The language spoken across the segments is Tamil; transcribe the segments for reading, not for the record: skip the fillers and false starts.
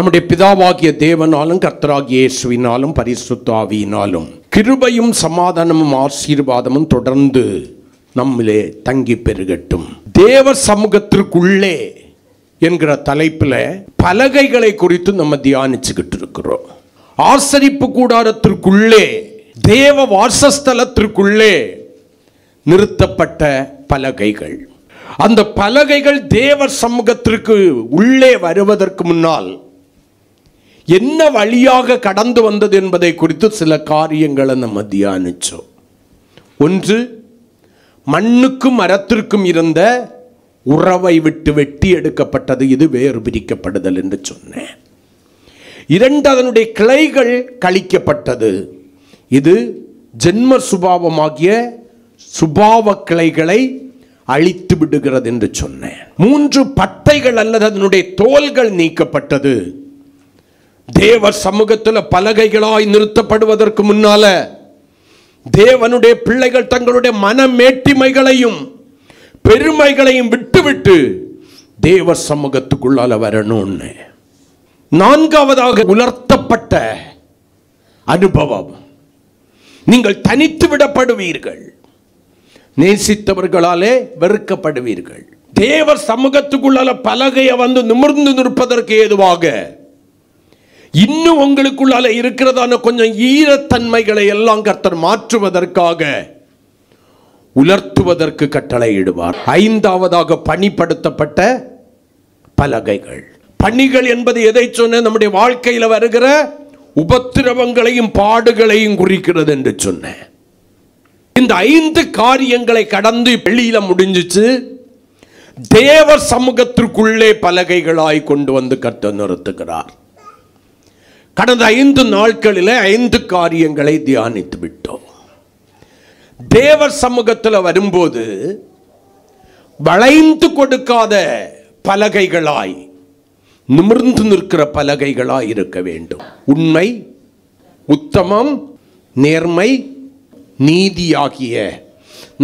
நம்முடைய பிதாவாகிய தேவனாலும் கர்த்தராகிய இயேசுவினாலும் பரிசுத்த ஆவியினாலும் கிருபையும் சமாதானமும் ஆசீர்வாதமும் தொடர்ந்து நம்மிலே தங்கி பெருகட்டும். தேவ சமூகத்திற்குள்ளே என்கிற தலைப்பில் பலகைகளை குறித்து நம்ம தியானிச்சுக்கிட்டு இருக்கிறோம். ஆசரிப்பு கூடாரத்திற்குள்ளே, தேவ வாசஸ்தலத்திற்குள்ளே நிறுத்தப்பட்ட பலகைகள். அந்த பலகைகள் தேவ சமூகத்திற்கு உள்ளே வருவதற்கு முன்னால் என்ன வழியாக கடந்து வந்தது என்பதை குறித்து சில காரியங்களை நம்ம தியானிச்சோம். ஒன்று, மண்ணுக்கும் மரத்திற்கும் இருந்த உறவை விட்டு வெட்டி எடுக்கப்பட்டது. இது வேறு பிரிக்கப்படுதல் என்று சொன்னேன். இரண்டு, அதனுடைய கிளைகள் கழிக்கப்பட்டது. இது ஜென்ம சுபாவமாகிய சுபாவ கிளைகளை அழித்து விடுகிறது என்று சொன்னேன். மூன்று, பட்டைகள் அல்லது அதனுடைய தோள்கள் நீக்கப்பட்டது. தேவ சமூகத்தில் பலகைகளாய் நிறுத்தப்படுவதற்கு முன்னால தேவனுடைய பிள்ளைகள் தங்களுடைய மனமேட்டிமைகளையும் பெருமைகளையும் விட்டுவிட்டு தேவ சமூகத்துக்குள்ளால வரணும்னு. நான்காவதாக, உலர்த்தப்பட்ட அனுபவம். நீங்கள் தனித்து விடப்படுவீர்கள், நேசித்தவர்களாலே வெறுக்கப்படுவீர்கள். தேவ சமூகத்துக்குள்ளால பலகையை வந்து நிமிர்ந்து நிற்பதற்கு ஏதுவாக இன்னும் உங்களுக்குள்ளால இருக்கிறதான கொஞ்சம் ஈரத்தன்மைகளை எல்லாம் கர்த்தர் மாற்றுவதற்காக உலர்த்துவதற்கு கட்டளையிடுவார். ஐந்தாவதாக, பணிப்படுத்தப்பட்ட பலகைகள். பணிகள் என்பது எதை சொன்ன? நம்முடைய வாழ்க்கையில் வருகிற உபத்திரவங்களையும் பாடுகளையும் குறிக்கிறது என்று சொன்னேன். இந்த 5 காரியங்களை கடந்து வெளியில முடிஞ்சிச்சு. தேவ சமூகத்திற்குள்ளே பலகைகளாய் கொண்டு வந்து கர்த்தர் நிறுத்துகிறார். கடந்த 5 நாட்களில் 5 காரியங்களை தியானித்து விட்டோம். தேவ சமூகத்தில் வரும்போது வளைந்து கொடுக்காத பலகைகளாய், நிமிர்ந்து நிற்கிற பலகைகளாய் இருக்க வேண்டும். உண்மை, உத்தமம், நேர்மை, நீதியாகிய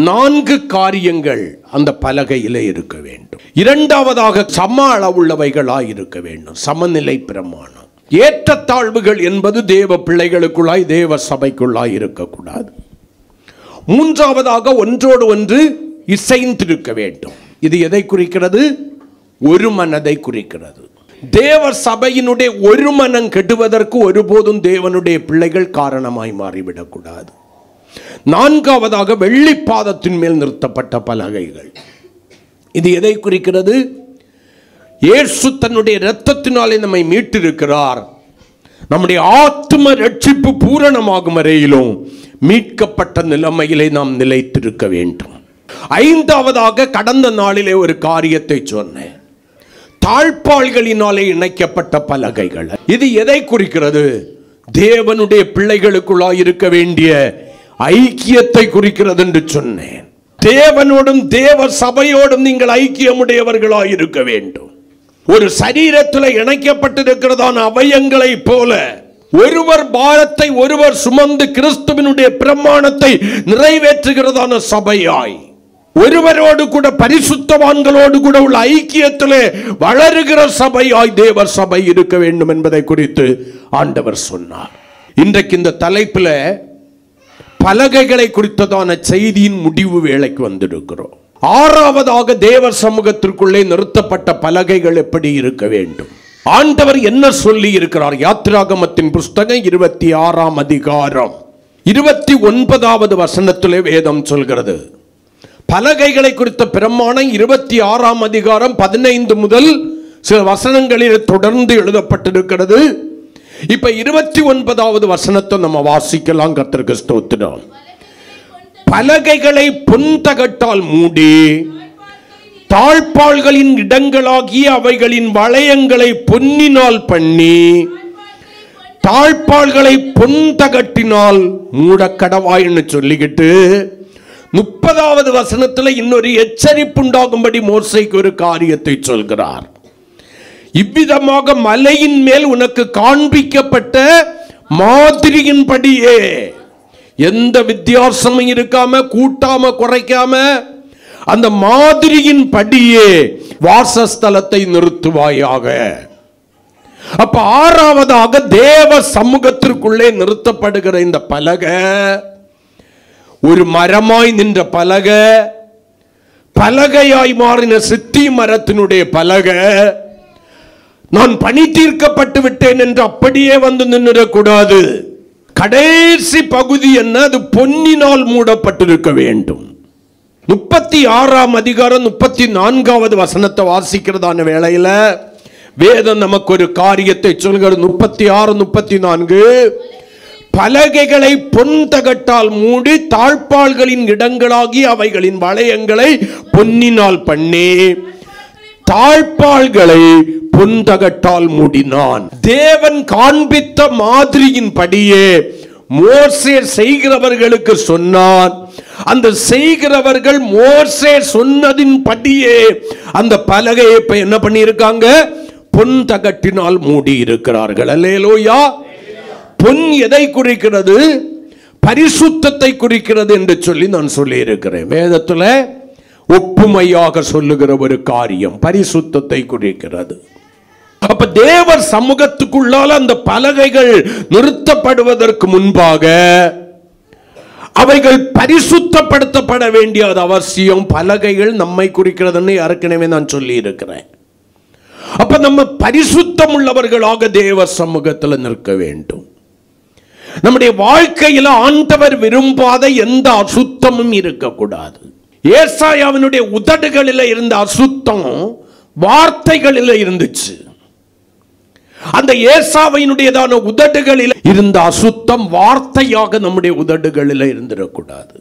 4 காரியங்கள் அந்த பலகையிலே இருக்க வேண்டும். இரண்டாவதாக, சம அளவுள்ளவைகளாய் இருக்க வேண்டும். சமநிலை பிரமாணம். ஏற்றத்தாழ்வுகள் என்பது தேவ பிள்ளைகளுக்குள்ளாய், தேவ சபைக்குள்ளாய் இருக்கக்கூடாது. மூன்றாவதாக, ஒன்றோடு ஒன்று இசைந்திருக்க வேண்டும். இது எதை குறிக்கிறது? ஒரு மனதை குறிக்கிறது. தேவ சபையினுடைய ஒரு மனம் கெடுவதற்கு ஒருபோதும் தேவனுடைய பிள்ளைகள் காரணமாய் மாறிவிடக்கூடாது. நான்காவதாக, வெள்ளிப்பாதத்தின் மேல் நிறுத்தப்பட்ட பலகைகள். இது எதை குறிக்கிறது? இயேசு தன்னுடைய இரத்தத்தினாலே நம்மை மீட்டிருக்கிறார். நம்முடைய ஆத்தும ரட்சிப்பு பூரணமாகும் வரையிலும் மீட்கப்பட்ட நிலைமையிலே நாம் நிலைத்திருக்க வேண்டும். ஐந்தாவதாக, கடந்த நாளிலே ஒரு காரியத்தை சொன்னேன். தாழ்பாள்களினாலே இணைக்கப்பட்ட பலகைகள். இது எதை குறிக்கிறது? தேவனுடைய பிள்ளைகளுக்குள்ளாய் இருக்க வேண்டிய ஐக்கியத்தை குறிக்கிறது என்று சொன்னேன். தேவனோடும் தேவ சபையோடும் நீங்கள் ஐக்கியமுடையவர்களாய் இருக்க வேண்டும். ஒரு சரீரத்தில் இணைக்கப்பட்டிருக்கிறதான அவயங்களை போல ஒருவர் பாரத்தை ஒருவர் சுமந்து கிறிஸ்துவினுடைய பிரமாணத்தை நிறைவேற்றுகிறதான சபையாய், ஒருவரோடு கூட பரிசுத்தவான்களோடு கூட உள்ள ஐக்கியத்திலே வளருகிற சபையாய் தேவ சபை இருக்க வேண்டும் என்பதை குறித்து ஆண்டவர் சொன்னார். இன்றைக்கு இந்த தலைப்பில் பலகைகளை குறித்ததான செய்தியின் முடிவு வேளைக்கு வந்திருக்கிறோம். ஆறாவதாக, தேவ சமூகத்திற்குள்ளே நிறுத்தப்பட்ட பலகைகள் எப்படி இருக்க வேண்டும்? ஆண்டவர் என்ன சொல்லி இருக்கிறார்? யாத்திராகமத்தின் புஸ்தகம் 26ஆம் அதிகாரம் 29வது வசனத்திலே வேதம் சொல்கிறது. பலகைகளை குறித்த பிரமாணம் 26ஆம் அதிகாரம் 15 முதல் சில வசனங்களில் தொடர்ந்து எழுதப்பட்டிருக்கிறது. இப்ப 29வது வசனத்தை நம்ம வாசிக்கலாம். கர்த்தருக்கு ஸ்தோத்திரம். பலகைகளை பொன்தகட்டால் மூடி தாழ்பாள்களின் இடங்களாகிய அவைகளின் வளையங்களை பொன்னினால் பண்ணி தாழ்பாள்களை பொன்தகட்டினால் மூடக்கடவாய்ன்னு சொல்லிக்கிட்டு 30வது வசனத்தில் இன்னொரு எச்சரிப்புண்டாகும்படி மோசேக்கு ஒரு காரியத்தை சொல்கிறார். இவ்விதமாக மலையின் மேல் உனக்கு காண்பிக்கப்பட்ட மாதிரியின்படியே, எந்த வித்தியாசமும் இருக்காம கூட்டாம குறைக்காம அந்த மாதிரியின் படியே வாசஸ்தலத்தை நிறுத்துவாயாக. அப்ப ஆறாவதாக தேவ சமூகத்திற்குள்ளே நிறுத்தப்படுகிற இந்த பலகை ஒரு மரமாய் நின்ற பலகை, பலகையாய் மாறின சித்தி மரத்தினுடைய பலகை. நான் பணி தீர்க்கப்பட்டு விட்டேன் என்று அப்படியே வந்து நின்றுடக்கூடாது. கடைசி பகுதி என்ன? அது பொன்னினால் மூடப்பட்டிருக்க வேண்டும். 36ஆம் அதிகாரம் 34வது வசனத்தை வாசிக்கிறதான வேளையில வேதம் நமக்கு ஒரு காரியத்தை சொல்கிறது. 36, 34 பலகைகளை பொன் தகட்டால் மூடி தாழ்பாள்களின் இடங்களாகி அவைகளின் வளையங்களை பொன்னினால் பண்ணி தாழ்பாள்களை பொன் தகட்டால் மூடினான். தேவன் காண்பித்த மாதிரியின் படியே மோசே செய்கிறவர்களுக்கு சொன்னான். அந்த செய்கிறவர்கள் மோசே சொன்னதின் படியே அந்த பலகையை இப்ப என்ன பண்ணி இருக்காங்க? பொன் தகட்டினால் மூடி இருக்கிறார்கள். அல்லேலூயா. பொன் எதை குறிக்கிறது? பரிசுத்தத்தை குறிக்கிறது என்று சொல்லி நான் சொல்லி இருக்கிறேன். வேதத்துல ஒப்புமையாக சொல்லுகிற ஒரு காரியம் பரிசுத்தத்தை குறிக்கிறது. அப்ப தேவர் சமூகத்துக்குள்ளால் அந்த பலகைகள் நிறுத்தப்படுவதற்கு முன்பாக அவைகள் பரிசுத்தப்படுத்தப்பட வேண்டியது அவசியம். பலகைகள் நம்மை குறிக்கிறதுன்னு ஏற்கனவே நான் சொல்லி இருக்கிறேன். அப்ப நம்ம பரிசுத்தம் உள்ளவர்களாக தேவ சமூகத்தில் நிற்க வேண்டும். நம்முடைய வாழ்க்கையில் ஆண்டவர் விரும்பாத எந்த அசுத்தமும் இருக்கக்கூடாது. ஏசாயாவினுடைய உதடுகளில் இருந்த அசுத்தம் வார்த்தைகளில் இருந்துச்சு. அந்த ஏசாவினுடையதான உதடுகளில் இருந்த அசுத்தம் வார்த்தையாக நம்முடைய உதடுகளில் இருந்திடக்கூடாது.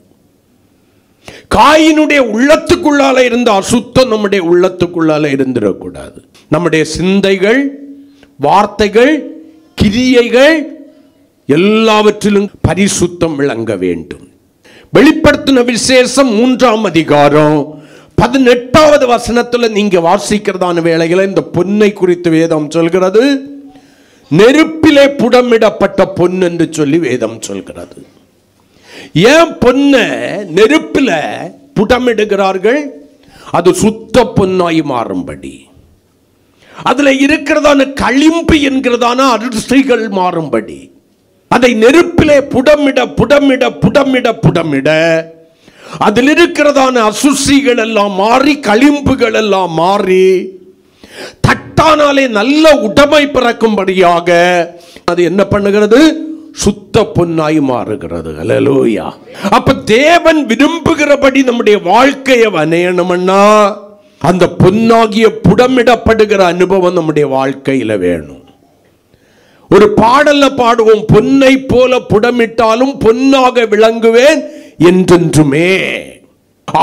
காயினுடைய உள்ளத்துக்குள்ளால இருந்த அசுத்தம் நம்முடைய உள்ளத்துக்குள்ளால இருந்திடக்கூடாது. நம்முடைய சிந்தைகள், வார்த்தைகள், கிரியைகள் எல்லாவற்றிலும் பரிசுத்தம் விளங்க வேண்டும். வெளிப்படுத்தின விசேஷம் 3ஆம் அதிகாரம் 18வது வசனத்துல நீங்க வாசிக்கிறதான வேளையில இந்த பொன்னை குறித்து வேதம் சொல்கிறது. நெருப்பிலே புடமிடப்பட்ட பொன் என்று சொல்லி வேதம் சொல்கிறது. ஏன் பொன்னை நெருப்பில புடமிடுகிறார்கள்? அது சுத்த பொன்னாய் மாறும்படி, அதுல இருக்கிறதான களிம்பு என்கிறதான அரிசிகள் மாறும்படி, அதை நெருப்பிலே புடமிட புடமிட புடமிட புடமிட அதில் இருக்கிறதான அசுசிகள் எல்லாம் மாறி, களிம்புகள் எல்லாம் மாறி, தட்டானாலே நல்ல உடைமை பிறக்கும்படியாக அது என்ன பண்ணுகிறது? சுத்த பொன்னாய் மாறுகிறது. அல்லேலூயா. அப்ப தேவன் விரும்புகிறபடி நம்முடைய வாழ்க்கையை வணையணும்னா அந்த பொன்னாகிய புடமிடப்படுகிற அனுபவம் நம்முடைய வாழ்க்கையில வேணும். ஒரு பாடல்ல பாடுவோம், பொன்னை போல புடமிட்டாலும் பொன்னாக விளங்குவேன் என்றென்றுமே.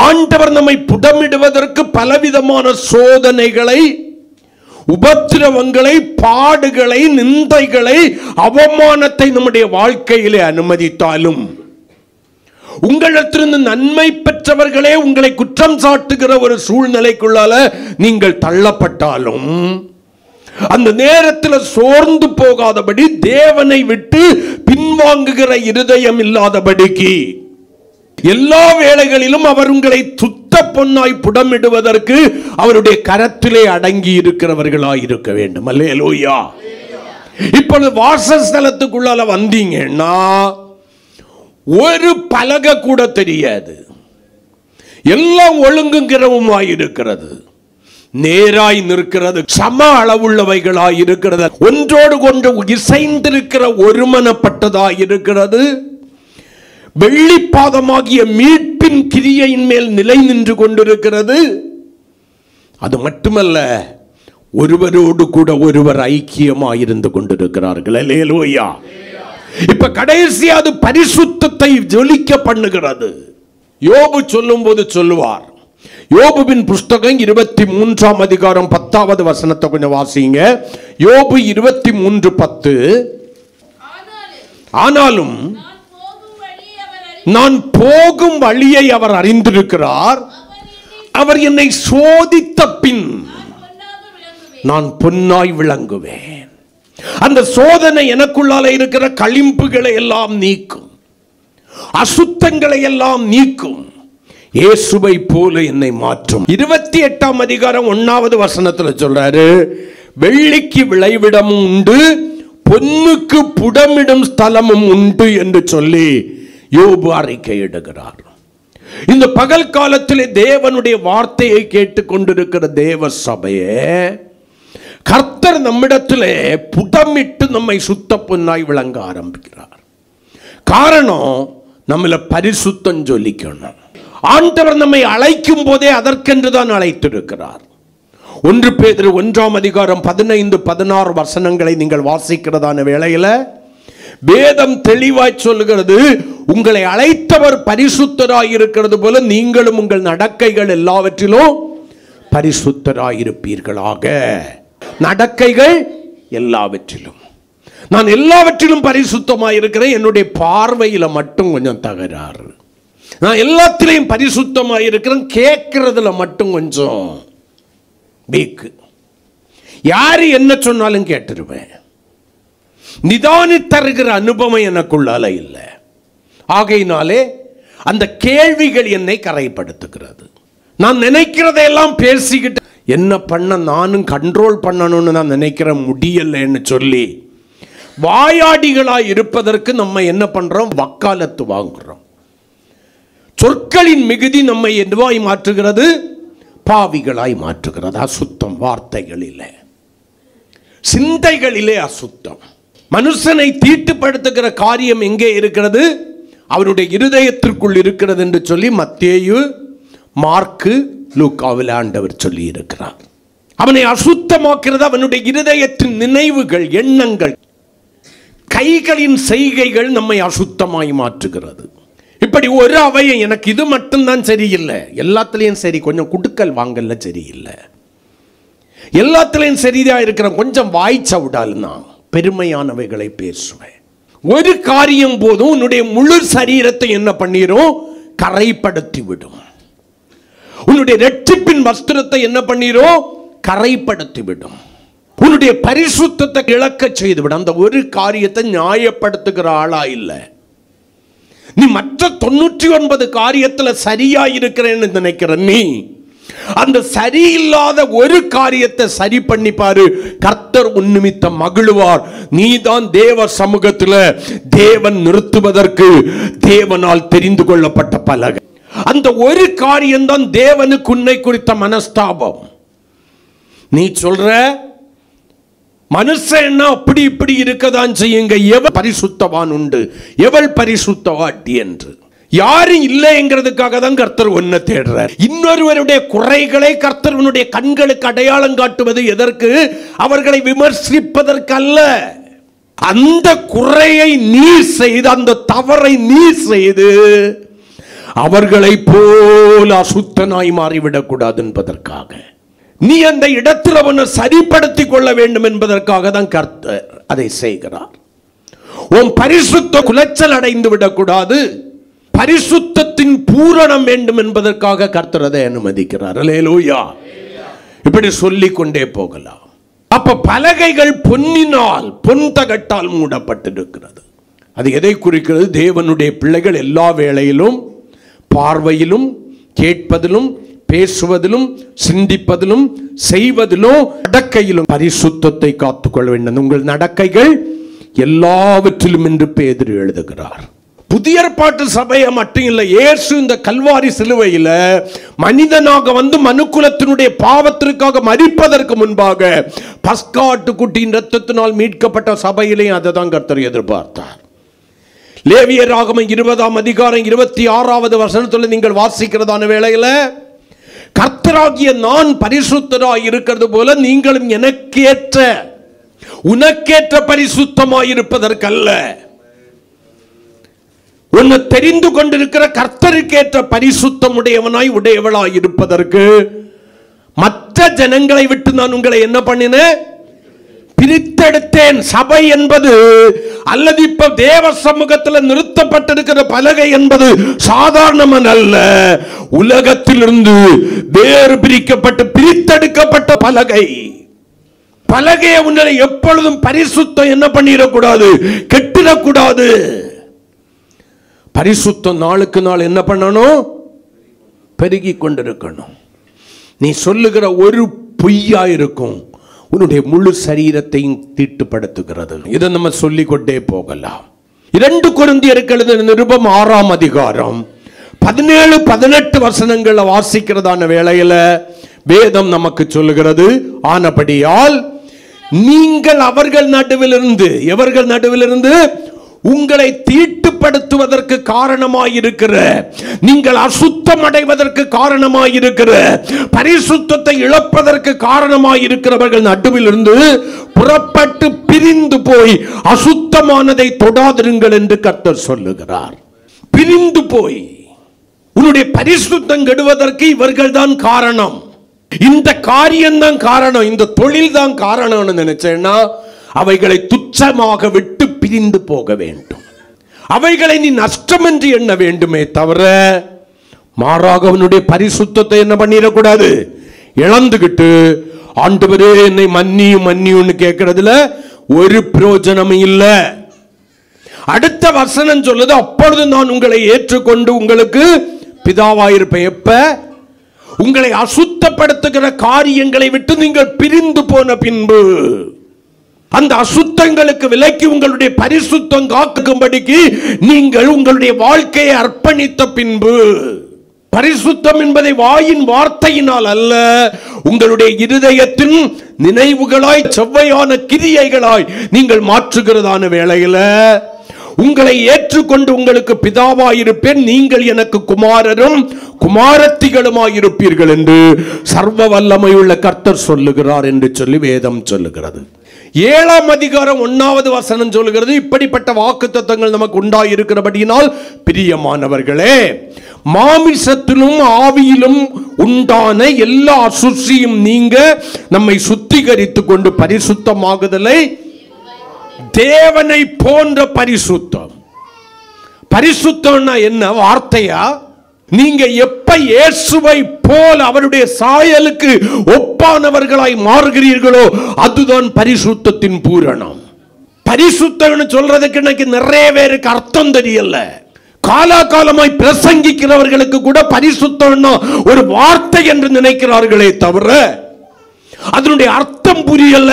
ஆண்டவர் நம்மை புடமிடுவதற்கு பலவிதமான சோதனைகளை, உபத்திரவங்களை, பாடுகளை, நிந்தைகளை, அவமானத்தை நம்முடைய வாழ்க்கையிலே அனுமதித்தாலும், உங்களிடத்திலிருந்து நன்மை பெற்றவர்களே உங்களை குற்றம் சாட்டுகிற ஒரு சூழ்நிலைக்குள்ளால நீங்கள் தள்ளப்பட்டாலும் அந்த நேரத்தில் சோர்ந்து போகாதபடி, தேவனை விட்டு பின்வாங்குகிற இருதயம் இல்லாதபடிக்கு எல்லா வேளைகளிலும் அவர் உங்களை சுத்த பொன்னாய் புடமிடுவதற்கு அவருடைய கரத்திலே அடங்கி இருக்கிறவர்களாய் இருக்க வேண்டும். அல்லேலூயா. இப்பொழுது வாசஸ்தலத்துக்குள்ளால வந்தீங்கன்னா ஒரு பலகை கூட தெரியாது. எல்லாம் ஒழுங்குங்கிறவுமாய் இருக்கிறது, நேராய் நிற்கிறது, சம அளவுள்ளவைகளாய் இருக்கிறது, ஒன்றோடு ஒன்று இசைந்திருக்கிற ஒருமனப்பட்டதாய் இருக்கிறது. வெள்ளிப்பாதமாகிய மீட்பின் கிரியையின் மேல் நிலை நின்று கொண்டிருக்கிறது. அது மட்டுமல்ல, ஒருவரோடு கூட ஒருவர் ஐக்கியமாயிருந்து கொண்டிருக்கிறார்கள். அல்லேலூயா. இப்ப கடைசி அது பரிசுத்தத்தை ஜொலிக்க பண்ணுகிறது. யோபு சொல்லும் போது சொல்லுவார், யோபுவின் புஸ்தகம் 23ஆம் அதிகாரம் 10வது வசனத்தை கொஞ்சம் வாசிங்க. யோபு 23:10. ஆனாலும் நான் போகும் வழியை அவர் அறிந்திருக்கிறார், அவர் என்னை சோதித்த பின் நான் பொன்னாய் விளங்குவேன். அந்த சோதனை எனக்குள்ளால இருக்கிற களிம்புகளை எல்லாம் நீக்கும், அசுத்தங்களை எல்லாம் நீக்கும், இயேசுவை போல என்னை மாற்றும். 28ஆம் அதிகாரம் 1வது வசனத்துல சொல்றாரு, வெள்ளிக்கு விளைவிடமும் உண்டு, பொன்னுக்கு புடமிடும் ஸ்தலமும் உண்டு என்று சொல்லி யோபு அறிக்கையிடுகிறார். இந்த பகல் காலத்திலே தேவனுடைய வார்த்தையை கேட்டுக்கொண்டிருக்கிற தேவ சபையே, கர்த்தர் நம்மிடத்திலே புடமிட்டு நம்மை சுத்த பொன்னாய் விளங்க ஆரம்பிக்கிறார். காரணம், நம்மள பரிசுத்தம் சொல்லிக்கணும். ஆண்டவர் நம்மை அழைக்கும் போதே அதற்கென்று தான் அழைத்திருக்கிறார். 1 பேதுரு 1ஆம் அதிகாரம் 15-16 வசனங்களை நீங்கள் வாசிக்கிறதான வேளையில் வேதம் தெளிவாய் சொல்லுகிறது, உங்களை அழைத்தவர் பரிசுத்தராய் இருக்கிறது போல நீங்களும் உங்கள் நடக்கைகள் எல்லாவற்றிலும் பரிசுத்தராய் இருப்பீர்களாக. நடக்கைகள் எல்லாவற்றிலும். நான் எல்லாவற்றிலும் பரிசுத்தமாய் இருக்கிறேன், என்னுடைய பார்வையில் மட்டும் கொஞ்சம் தகராறு. நான் எல்லாத்திலையும் பரிசுத்தமாய் இருக்கிறேன், கேட்கறதுல மட்டும் கொஞ்சம் வீக்கு. யாரு என்ன சொன்னாலும் கேட்டுருவேன். நிதானித்தருகிற அனுபவம் எனக்குள்ளால இல்லை. ஆகையினாலே அந்த கேள்விகள் என்னை கரைப்படுத்துகிறது. நான் நினைக்கிறதையெல்லாம் பேசிக்கிட்டு என்ன பண்ண நானும் கண்ட்ரோல் பண்ணணும்னு நான் நினைக்கிற முடியலைன்னு சொல்லி வாயாடிகளாய் இருப்பதற்கு நம்ம என்ன பண்றோம்? வக்காலத்து வாங்குறோம். சொற்களின் மிகுதி நம்மை எதுவாய் மாற்றுகிறது? பாவிகளாய் மாற்றுகிறது. அசுத்தம் வார்த்தைகளிலே, சிந்தைகளிலே அசுத்தம். மனுஷனை தீட்டுப்படுத்துகிற காரியம் எங்கே இருக்கிறது? அவனுடைய இருதயத்திற்குள் இருக்கிறது என்று சொல்லி மத்தேயு, மார்க்கு, லூக்காவில் ஆண்டவர் சொல்லி இருக்கிறார். அவனை அசுத்தமாக்கிறது அவனுடைய இருதயத்தின் நினைவுகள், எண்ணங்கள், கைகளின் செய்கைகள் நம்மை அசுத்தமாய் மாற்றுகிறது. இப்படி ஒரு அவையை எனக்கு இது மட்டும்தான் சரியில்லை, எல்லாத்துலேயும் சரி, கொஞ்சம் குடுக்கல் வாங்கல சரியில்லை, எல்லாத்துலேயும் சரிதான் இருக்கிற, கொஞ்சம் வாய்ச்சவுடால் நான் பெருமையானவைகளை பேசுவேன். ஒரு காரியம் போதும் உன்னுடைய முழு சரீரத்தை என்ன பண்ணிரும்? கரைப்படுத்தி விடும். உன்னுடைய இரட்சிப்பின் வஸ்திரத்தை என்ன பண்ணிரும்? கரைப்படுத்தி விடும். உன்னுடைய பரிசுத்தத்தை இழக்க செய்துவிடும். அந்த ஒரு காரியத்தை நியாயப்படுத்துகிற ஆளா இல்லை. நீ மற்ற 99 காரியத்தில் சரியா இருக்கிறேன்னு நினைக்கிற நீ அந்த சரியில்லாத ஒரு காரியத்தை சரி பண்ணி பாரு, கர்த்தர் உன் நிமித்தம் மகிழுவார். நீதான் தேவ சமூகத்தில் தேவன் நிறுத்துவதற்கு தேவனால் தெரிந்து கொள்ளப்பட்ட பலகை. அந்த ஒரு காரியம்தான் தேவனுக்கு உன்னை குறித்த மனஸ்தாபம். நீ சொல்ற மனுஷன் அப்படி இப்படி இருக்கதான் செய்யுங்க, எவள் பரிசுத்தவான் உண்டு, எவள் பரிசுத்தவாட்டி என்று யாரும் இல்லைங்கிறதுக்காக தான் கர்த்தர் ஒன்ன தேடுறார். இன்னொருவருடைய குறைகளை கர்த்தருடைய கண்களுக்கு அடையாளம் காட்டுவது எதற்கு? அவர்களை விமர்சிப்பதற்கல்ல. அந்த குறையை நீ செய்து, அந்த தவறை நீ செய்து அவர்களை போல அசுத்தனாய் மாறிவிடக் கூடாது என்பதற்காக, நீ அந்த இடத்தில் அவனை சரிப்படுத்திக் கொள்ள வேண்டும் என்பதற்காக தான் கர்த்தர் அதை செய்கிறார். உன் பரிசுத்த குலைச்சல் அடைந்து விடக்கூடாது, பரிசுத்தத்தின் பூரணம் வேண்டும் என்பதற்காக கர்த்தர் அதை அனுமதிக்கிறார். அல்லேலூயா. இப்படி சொல்லிக் கொண்டே போகலாம். அப்ப பலகைகள் பொன்னினால், பொன் தகட்டால் மூடப்பட்டிருக்கிறது. அது எதை குறிக்கிறது? தேவனுடைய பிள்ளைகள் எல்லா வேளையிலும் பார்வையிலும், கேட்பதிலும், பேசுவதிலும், சிந்திப்பதிலும், செய்வதிலும், நடக்கையிலும் பரிசுத்தத்தை காத்துக்கொள்ள வேண்டும். உங்கள் நடக்கைகள் எல்லாவற்றிலும் என்று பேதுரு எழுதுகிறார். புதிய ஏற்பாட்டு சபையை மட்டும் இல்லை, இயேசு இந்த கல்வாரி சிலுவையில் மனிதனாக வந்து மனுக்குலத்தினுடைய பாவத்திற்காக மரிப்பதற்கு முன்பாக பஸ்காட்டுக்குட்டியின் இரத்தத்தினால் மீட்கப்பட்ட சபையிலேயும் அதை தான் கர்த்தர் எதிர்பார்த்தார். லேவியராகமம் 20ஆம் அதிகாரம் 26வது வசனத்தில் நீங்கள் வாசிக்கிறதான வேளையில், கர்த்தராகிய நான் பரிசுத்தராய் இருக்கிறது போல நீங்களும் எனக்கேற்ற உனக்கேற்ற பரிசுத்தமாய் இருப்பதற்கல்ல, உன்னை தெரிந்து கொண்டிருக்கிற கர்த்தருக்கேற்ற பரிசுத்தம் உடையவனாய் உடையவளாய் இருப்பதற்கு மற்ற ஜனங்களை விட்டு நான் உங்களை என்ன பண்ணினேன்? பிரித்தெடுத்தேன். சபை என்பது அல்லது இப்ப தேவ சமூகத்தில் நிறுத்தப்பட்டிருக்கிற பலகை என்பது சாதாரணமான அல்ல, உலகத்திலிருந்து வேறு பிரிக்கப்பட்டு பிரித்தெடுக்கப்பட்ட பலகை. பலகையை உன்னை எப்பொழுதும் பரிசுத்தம் என்ன பண்ணிடக்கூடாது? கெட்டிடக்கூடாது. பரிசுத்தம் நாளுக்கு நாள் என்ன பண்ணணும்? பெருகி கொண்டிருக்கணும். நீ சொல்லுகிற ஒரு பொய்யா இருக்கும், உன்னுடைய முழு சரீரத்தையும் தீட்டுப்படுத்துகிறது. இதை நம்ம சொல்லிக்கொண்டே போகலாம். 2 கொரிந்தியருக்கு எழுதின நிருபம் 6ஆம் அதிகாரம் 17-18 வசனங்களை வாசிக்கிறதான வேளையில வேதம் நமக்கு சொல்லுகிறது, ஆனபடியால் நீங்கள் அவர்கள் நடுவிலிருந்து, எவர்கள் நடுவிலிருந்து? உங்களை தீட்டுப்படுத்துவதற்கு காரணமாயிருக்கிற, நீங்கள் அசுத்தம் அடைவதற்கு காரணமாயிருக்கிற, பரிசுத்தத்தை இழப்பதற்கு காரணமாயிருக்கிறவர்கள் நடுவிலிருந்து புறப்பட்டு பிரிந்து போய் அசுத்தமானதை தொடாதிருங்கள் என்று கர்த்தர் சொல்லுகிறார். பிரிந்து போய் உன்னுடைய பரிசுத்தம் கெடுவதற்கு இவர்கள் தான் காரணம், இந்த காரியம் தான் காரணம், இந்த தொழில் தான் காரணம்னு நினைச்சேன்னா அவைகளை துச்சமாக விட்டு பிரிந்து போக வேண்டும். அவைகளை நீ நஷ்டம் என்று எண்ண வேண்டுமே தவிர மாறாக அவனுடைய பரிசுத்தத்தை என்ன பண்ணிடக்கூடாது, இழந்துகிட்டு ஆண்டவரே என்னை மன்னியும் மன்னியும்னு கேட்கறதுல ஒரு பிரயோஜனமும் இல்லை. அடுத்த வசனம் சொல்லுது, அப்பொழுது நான் உங்களை ஏற்றுக்கொண்டு உங்களுக்கு பிதாவாயிருப்பேன். எப்ப? உங்களை அசுத்தப்படுத்துகிற காரியங்களை விட்டு நீங்கள் பிரிந்து போன பின்பு, அந்த அசுத்தங்களுக்கு விலக்கி உங்களுடைய பரிசுத்தம் காக்கும்படிக்கு நீங்கள் உங்களுடைய வாழ்க்கையை அர்ப்பணித்த பின்பு, பரிசுத்தம் என்பதை வாயின் வார்த்தையினால் அல்ல, உங்களுடைய இருதயத்தின் நினைவுகளாய் செவ்வையான கிரியைகளாய் நீங்கள் மாற்றுகிறதான வேளையில உங்களை ஏற்றுக்கொண்டு உங்களுக்கு பிதாவாயிருப்பேன், நீங்கள் எனக்கு குமாரரும் குமாரத்திகளுமாயிருப்பீர்கள் என்று சர்வ வல்லமையுள்ள கர்த்தர் சொல்லுகிறார் என்று சொல்லி வேதம் சொல்லுகிறது. 7ஆம் அதிகாரம் 1வது வசனம் சொல்லுகிறது, இப்படிப்பட்ட வாக்குத்தத்தங்கள் நமக்கு உண்டாயிருக்கிறபடியினால் பிரியமானவர்களே, மாமிசத்திலும் ஆவியிலும் உண்டான எல்லா அசுசியும் நீங்க நம்மை சுத்திகரித்துக் கொண்டு பரிசுத்தமாகுதலை, தேவனை போன்ற பரிசுத்தம். பரிசுத்தம்னா என்ன வார்த்தையா? நீங்க எப்ப இயேசுவை போல் அவருடைய சாயலுக்கு ஒப்பானவர்களாய் மாறுகிறீர்களோ அதுதான் பரிசுத்தத்தின் பூரணம். பரிசுத்தம்னு சொல்றதுக்கு இன்னைக்கு நிறைய பேருக்கு அர்த்தம் தெரியல. காலாகாலமாய் பிரசங்கிக்கிறவர்களுக்கு கூட பரிசுத்தம்னா ஒரு வார்த்தை என்று நினைக்கிறார்களே தவிர அதனுடைய அர்த்தம் புரியல.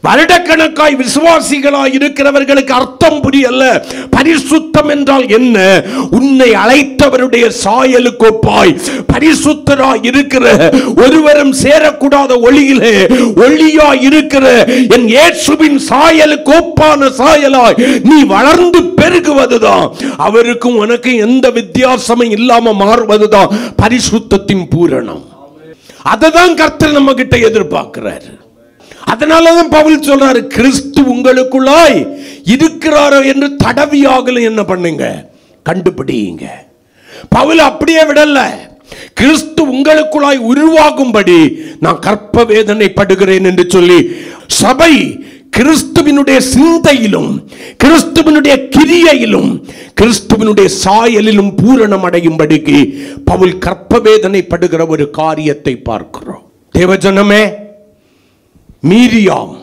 வருடக்கணக்காய் விசுவாசிகளாய் இருக்கிறவர்களுக்கு அர்த்தம் புரியல. பரிசுத்தம் என்றால் என்ன? உன்னை அழைத்தவருடைய சாயலுக்கு ஒப்பாய் பரிசுத்தராய் இருக்கிற, ஒருவரும் சேரக்கூடாத ஒளியிலே ஒளியாய் இருக்கிற என் இயேசுவின் சாயலுக்கு ஒப்பான சாயலாய் நீ வளர்ந்து பெருகுவதுதான், அவருக்கும் உனக்கு எந்த வித்தியாசமும் இல்லாம மாறுவதுதான் பரிசுத்தத்தின் பூரணம். அததான் கர்த்தர் நம்ம கிட்ட எதிர்பார்க்கிறார். அதனாலதான் பவுல் சொல்றாரு, கிறிஸ்து உங்களுக்குள்ளாய் இருக்கிறாரோ என்று தடவியாகலும் என்ன பண்ணுங்க, கண்டுபிடிங்க. பவுல் அப்படியே விடல, கிறிஸ்து உங்களுக்குள்ளாய் உருவாகும்படி நான் கற்ப வேதனைப்படுகிறேன் என்று சொல்லி சபை கிறிஸ்துவினுடைய சிந்தையிலும் கிறிஸ்துவினுடைய கிரியையிலும் கிறிஸ்துவினுடைய சாயலிலும் பூரணம் அடையும்படிக்கு பவுல் கற்ப வேதனைப்படுகிற ஒரு காரியத்தை பார்க்கிறோம். தேவஜனமே, மீரியாம்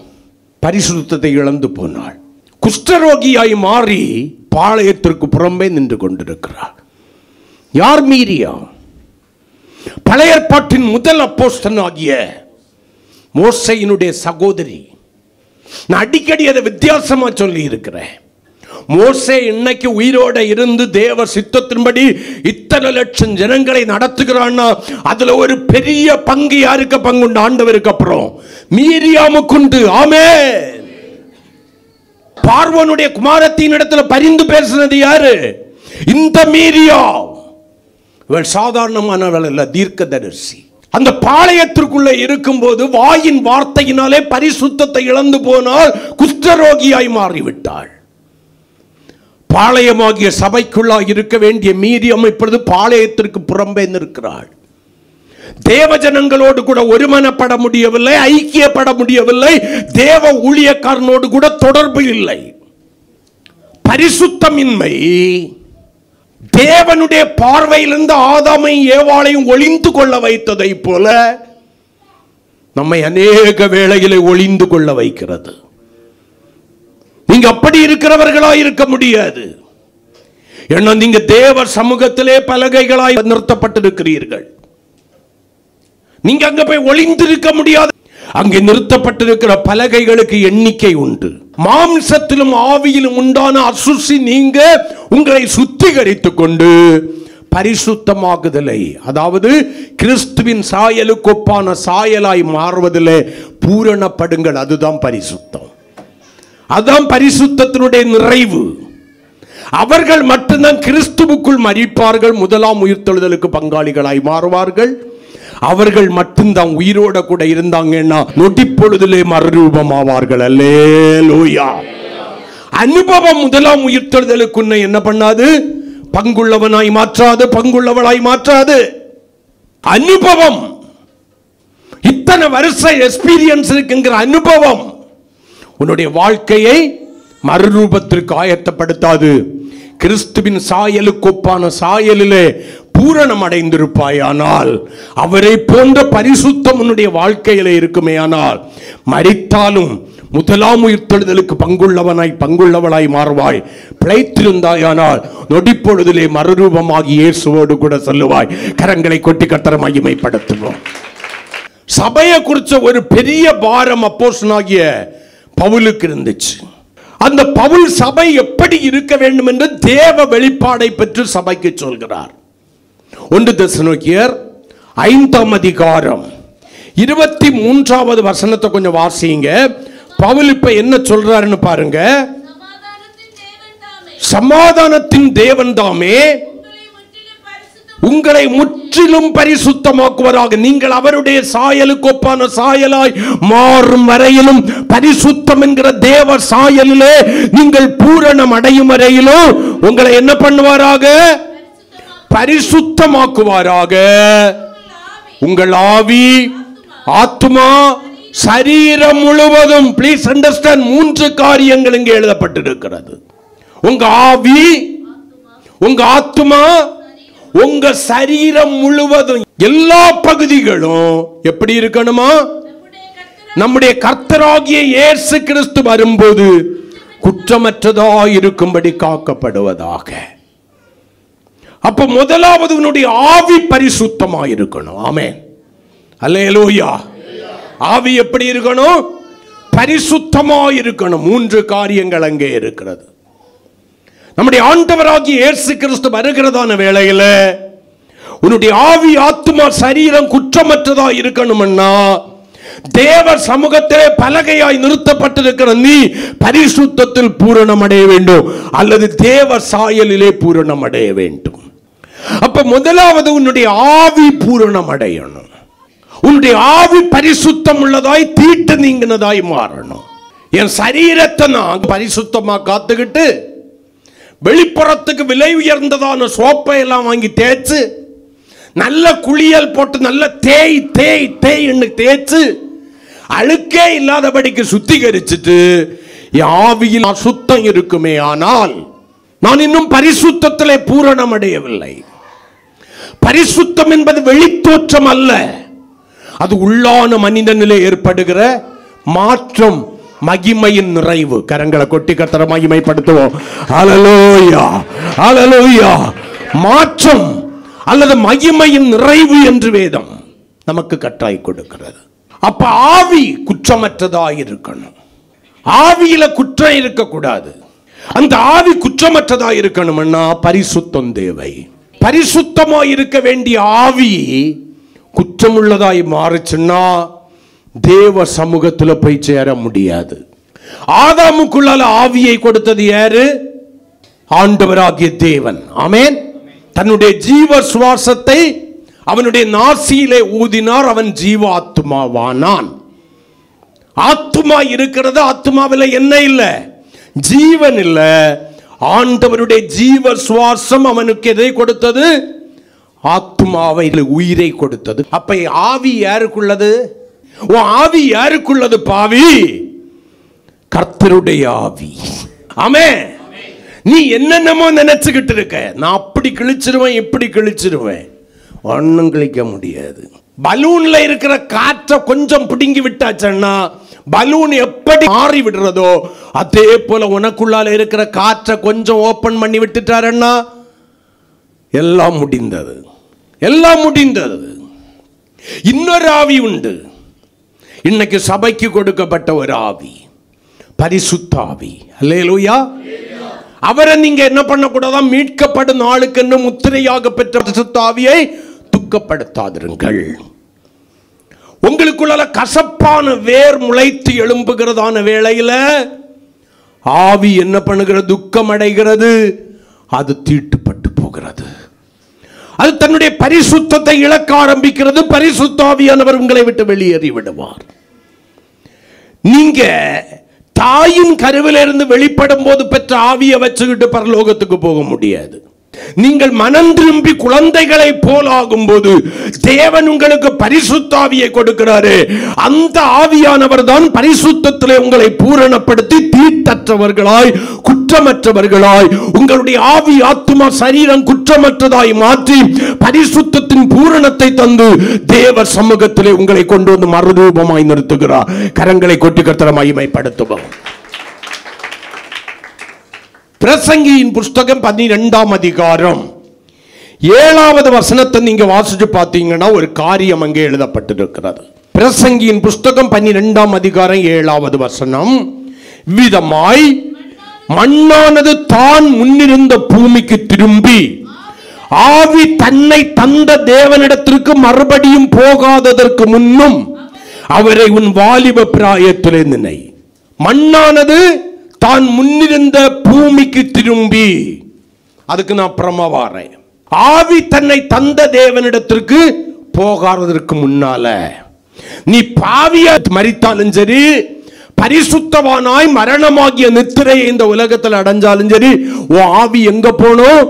பரிசுத்தத்தை இழந்து போனாள். குஷ்டரோகியாய் மாறி பாளையத்திற்கு புறம்பே நின்று கொண்டிருக்கிறார். யார் மீரியாம்? பழைய ஏற்பாட்டின் முதல் அப்போஸ்தலன் ஆகிய மோசேயினுடைய சகோதரி. நான் அடிக்கடி அதை வித்தியாசமா சொல்லி இருக்கிறேன். மோசே இன்னைக்கு உயிரோட இருந்து தேவ சித்தத்தின்படி இத்தனை லட்சம் ஜனங்களை நடத்துகிறான்னா அதுல ஒரு பெரிய பங்கு யாருக்கு பங்குண்டு? ஆண்டவருக்கு. அப்புறம் மீரியாமுக்குண்டு. ஆமென். பார்வோனுடைய குமாரத்தின் இடத்துல பரிந்து பேசினது யாரு? இந்த மீரியாம். இவள் சாதாரணமானவள் அல்ல, தீர்க்கதரிசி. அந்த பாளையத்திற்குள்ளே இருக்கும்போது வாயின் வார்த்தையினாலே பரிசுத்தத்தை இழந்து போனால் குஷ்டரோகியாய் மாறிவிட்டாள். பாளையமாகிய சபைக்குள்ளாய் இருக்க வேண்டிய மீரியம் இப்பொழுது பாளையத்திற்கு புறம்பே நிற்கிறாள். தேவஜனங்களோடு கூட ஒருமனப்பட முடியவில்லை, ஐக்கியப்பட முடியவில்லை, தேவ ஊழியக்காரனோடு கூட தொடர்பு இல்லை. பரிசுத்தமின்மை தேவனுடைய பார்வையிலிருந்து ஆதாமையும் ஏவாளையும் ஒளிந்து கொள்ள வைத்ததை போல நம்மை அநேக வேளையிலே ஒளிந்து கொள்ள வைக்கிறது. நீங்க அப்படி இருக்கிறவர்களாய் இருக்க முடியாது. ஏன்னா நீங்க தேவ சமூகத்திலே பலகைகளாய் நிறுத்தப்பட்டிருக்கிறீர்கள். நீங்க அங்க போய் ஒளிந்திருக்க முடியாது. அங்கே நிறுத்தப்பட்டிருக்கிற பலகைகளுக்கு எண்ணிக்கை உண்டு. மாம்சத்திலும் ஆவியிலும் உண்டான அசுசி நீங்க உங்களை சுத்திகரித்துக் கொண்டு பரிசுத்தமாகுதலை, அதாவது கிறிஸ்துவின் சாயலுக்கு ஒப்பான சாயலாய் மாறுவதிலே பூரணப்படுங்கள். அதுதான் பரிசுத்தம். அதுதான் பரிசுத்தத்தினுடைய நிறைவு. அவர்கள் மட்டும்தான் கிறிஸ்துவுக்குள் மரிப்பார்கள், முதலாம் உயிர்த்தெழுதலுக்கு பங்காளிகளாய் மாறுவார்கள். அவர்கள் மட்டும்தான் உயிரோட கூட இருந்தாங்கன்னா நொடிப்பொழுதிலே மறுரூபமாவார்கள். அல்லேலூயா. அனுபவம் முதலாம் உயிர்த்தெழுதலுக்கு என்ன பண்ணாது? பங்குள்ளவனாய் மாற்றாது, பங்குள்ளவளாய் மாற்றாது. அனுபவம், இத்தனை வருஷ எக்ஸ்பீரியன்ஸ் இருக்குங்கிற அனுபவம் உன்னுடைய வாழ்க்கையை மறுரூபத்திற்கு ஆயத்தப்படுத்தாது. கிறிஸ்துவின் சாயலுக்கு ஒப்பான சாயலிலே பூரணம் அடைந்திருப்பாயானால், அவரை போன்ற பரிசுத்தம் உன்னுடைய வாழ்க்கையில இருக்குமேயானால், மரித்தாலும் முதலாம் உயிர்த்தெழுதலுக்கு பங்குள்ளவனாய் பங்குள்ளவளாய் மாறுவாய். பிழைத்திருந்தாயானால் நொடிப்பொழுதிலே மறுரூபமாகி இயேசுவோடு கூட சொல்லுவாய். கரங்களை கொட்டி கர்த்தரை மகிமைப்படுத்துவோம். சபையை குறிச்ச ஒரு பெரிய பாரம் அப்போஸ்தலனாகிய பவுலுக்கு இருந்துச்சு. அந்த பவுல் சபை எப்படி இருக்க வேண்டும் என்று தேவ வெளிப்பாடை பெற்று சபைக்கு சொல்கிறார். 1 தெசலோனிக்கேயர் 5ஆம் அதிகாரம் 23வது வசனத்தை கொஞ்சம் வாசிங்க. பவுல் இப்ப என்ன சொல்றாருன்னு பாருங்க. சமாதானத்தின் தேவன் தாமே உங்களை முற்றிலும் பரிசுத்தமாக்குவராக. நீங்கள் அவருடைய சாயலுக்கு ஒப்பான சாயலாய் மாறும் வரையிலும், பரிசுத்தம் என்கிற தேவ சாயலிலே நீங்கள் பூரணம் அடையும் வரையிலும் உங்களை என்ன பண்ணுவாராக? பரிசுத்தமாக்குவாராக. உங்கள் ஆவி, ஆத்துமா, சரீரம் முழுவதும். ப்ளீஸ் அண்டர்ஸ்டாண்ட், 3 காரியங்கள் இங்கே எழுதப்பட்டிருக்கிறது. உங்க ஆவி, உங்க ஆத்துமா, உங்க சரீரம் முழுவதும், எல்லா பகுதிகளும் எப்படி இருக்கணுமா? நம்முடைய கர்த்தராகிய இயேசு கிறிஸ்து வரும்போது குற்றமற்றதாய் இருக்கும்படி காக்கப்படுவதாக. அப்ப முதலாவது உன்னுடைய ஆவி பரிசுத்தமாய் இருக்கணும். ஆமென், அல்லேலூயா. ஆவி எப்படி இருக்கணும்? பரிசுத்தமாய் இருக்கணும். 3 காரியங்கள் அங்கே இருக்கிறது. நம்முடைய ஆண்டவராகிய இயேசு கிறிஸ்து வருகிறதான வேளையில உன்னுடைய ஆவி, ஆத்துமா, சரீரம் குற்றமற்றதா இருக்கணும்னா, தேவ சமூகத்திலே பலகையாய் நிறுத்தப்பட்டிருக்கிற நீ பரிசுத்தத்தில் பூரணம் அடைய வேண்டும், அல்லது தேவ சாயலிலே பூரணம் அடைய வேண்டும். அப்ப முதலாவது உன்னுடைய ஆவி பூரணம் அடையணும். உன்னுடைய ஆவி பரிசுத்தம் உள்ளதாய், தீட்டு நீங்கினதாய் மாறணும். என் சரீரத்தை நான் பரிசுத்தமா காத்துக்கிட்டு வெளிப்புறத்துக்கு விலை உயர்ந்ததான சோப்பை எல்லாம் வாங்கி தேய்ச்சு, நல்ல குளியல் போட்டு நல்ல தேய் தேய் தேய்ன்னு தேய்ச்சு அழுக்கே இல்லாதபடிக்கு சுத்திகரிச்சுட்டு என் ஆவியில் அசுத்தம் இருக்குமே ஆனால் நான் இன்னும் பரிசுத்தத்திலே பூரணம் அடையவில்லை. பரிசுத்தம் என்பது வெளித்தோற்றம் அல்ல, அது உள்ளான மனிதனிலே ஏற்படுகிற மாற்றம், மகிமையின் நிறைவு. கரங்களை கொட்டி கர்த்தரை மகிமைப்படுத்துவோம். ஹல்லேலூயா, ஹல்லேலூயா. மாற்றம் அல்லது மகிமையின் நிறைவு என்று வேதம் நமக்கு கட்டாய் கொடுக்கிறது. அப்ப ஆவி குற்றமற்றதாய் இருக்கணும். ஆவியில குற்றம் இருக்கக்கூடாது. அந்த ஆவி குற்றமற்றதாய் இருக்கணும்னா பரிசுத்தம் தேவை. பரிசுத்தமாய் இருக்க வேண்டிய ஆவி குற்றமுள்ளதாய் மாறுச்சுன்னா தேவ சமூகத்துல போய் சேர முடியாது. ஆதாமுக்குள்ளால ஆவியை கொடுத்தது யாரு? ஆண்டவராகிய தேவன். ஆமென். தன்னுடைய ஜீவ சுவாசத்தை அவனுடைய நாசியிலே ஊதினார். அவன் ஜீவ ஆத்துமாவானான். ஆத்துமா இருக்கிறது, ஆத்துமாவில் என்ன இல்லை? ஜீவன் இல்லை. ஆண்டவருடைய ஜீவ சுவாசம் அவனுக்கு எதை கொடுத்தது? ஆத்துமாவை, உயிரை கொடுத்தது. அப்ப ஆவி யாருக்குள்ளது? ஆவி யாருக்குள்ளது? பாவி, கர்த்தருடைய ஆவி. ஆமென். நீ என்னென்னமோ நினைச்சுக்கிட்டு இருக்க, நான் அப்படி கிழிச்சிருவேன் இப்படி கிழிச்சிருவேன், ஒன்னும் கிழிக்க முடியாது. பலூன்ல இருக்கிற காற்றை கொஞ்சம் பிடுங்கி விட்டாச்சன்னா பலூன் எப்படி மாறி விடுறதோ அதே போல உனக்குள்ளால இருக்கிற காற்றை கொஞ்சம் ஓபன் பண்ணி விட்டுட்டாரன்னா எல்லாம் முடிந்தது, எல்லாம் முடிந்தது. இன்னொரு ஆவி உண்டு. இன்னைக்கு சபைக்கு கொடுக்கப்பட்ட ஒரு ஆவி பரிசுத்த ஆவி. அல்லேலூயா. அவரை நீங்க என்ன பண்ணக்கூடாதா? மீட்கப்படும் நாளுக்கு என்று முத்திரையாக பெற்ற பரிசுத்த ஆவியை துக்கப்படுத்தாதிருங்கள். உங்களுக்குள்ள கசப்பான வேர் முளைத்து எழும்புகிறதான வேளையில ஆவி என்ன பண்ணுகிறது? துக்கம் அடைகிறது, அது தீட்டுப்பட்டு போகிறது, அது தன்னுடைய பரிசுத்தத்தை இழக்க ஆரம்பிக்கிறது. பரிசுத்த ஆவியானவர் உங்களை விட்டு வெளியேறி விடுவார். நீங்க தாயின் கருவிலிருந்து வெளிப்படும் போது பெற்ற ஆவியை வச்சுக்கிட்டு பரலோகத்துக்கு போக முடியாது. நீங்கள் மனம் திரும்பி குழந்தைகளை போல் ஆகும் போது தேவன் உங்களுக்கு பரிசுத்த ஆவியை கொடுக்கிறாரு. அந்த ஆவியானவர் தான் பரிசுத்தத்திலே உங்களை பூரணப்படுத்தி தீட்டற்றவர்களாய் குற்றமற்றவர்களாய் உங்களுடைய ஆவி ஆத்துமா சரீரம் குற்றமற்றதாய் மாற்றி பரிசுத்தத்தின் பூரணத்தை தந்து தேவ சமூகத்திலே உங்களை கொண்டு வந்து மறுரூபமாய் நிறுத்துகிறார். கரங்களை கொட்டி கர்த்தரை மகிமைப்படுத்துவோம். பிரசங்கியின் புஸ்தகம் 12ஆம் அதிகாரம் 7வது வசனத்தை நீங்க வாசிச்சு பார்த்தீங்கன்னா ஒரு காரியம் அங்கே எழுதப்பட்டிருக்கிறது. பிரசங்கியின் புஸ்தகம் 12ஆம் அதிகாரம் 7வது வசனம், விதமாய் மண்ணானது தான் முன்னிருந்த பூமிக்கு திரும்பி ஆவி தன்னை தந்த தேவனிடத்திற்கு மறுபடியும் போகாததற்கு முன்னும் அவரை உன் வாலிப பிராயத்திலே நினை. மண்ணானது தான் முன்னிருந்த பூமிக்கு திரும்பி, அதுக்கு நான் அப்புறமா வாரேன். ஆவி தன்னை தந்த தேவனிடத்திற்கு போகாததற்கு முன்னால நீ பாவியா மரித்தாலும் சரி, பரிசுத்தவானாய் மரணமாகிய நித்திரையை இந்த உலகத்தில் அடைஞ்சாலும் சரி, உன் ஆவி எங்க போனோம்?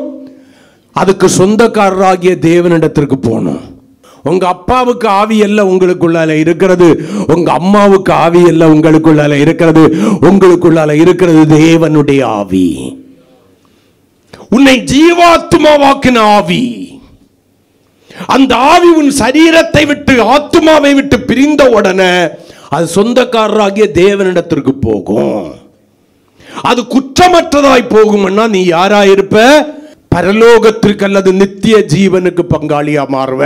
அதுக்கு சொந்தக்காரராகிய தேவனிடத்திற்கு போனோம். உங்க அப்பாவுக்கு ஆவி எல்லாம் உங்களுக்குள்ளால இருக்கிறது, உங்க அம்மாவுக்கு ஆவி எல்லாம் உங்களுக்குள்ளால இருக்கிறது, உங்களுக்குள்ளால இருக்கிறது தேவனுடைய ஆவி. உன்னை ஜீவாத்மாவாக்கின ஆவி. அந்த ஆவி உன் சரீரத்தை விட்டு ஆத்மாவை விட்டு பிரிந்த உடனே அது சொந்தக்காரராகிய தேவனிடத்திற்கு போகும். அது குற்றமற்றதாய் போகும்னா நீ யாரா இருப்ப? பரலோகத்திற்கு அல்லது நித்திய ஜீவனுக்கு பங்காளியா மாறுவ.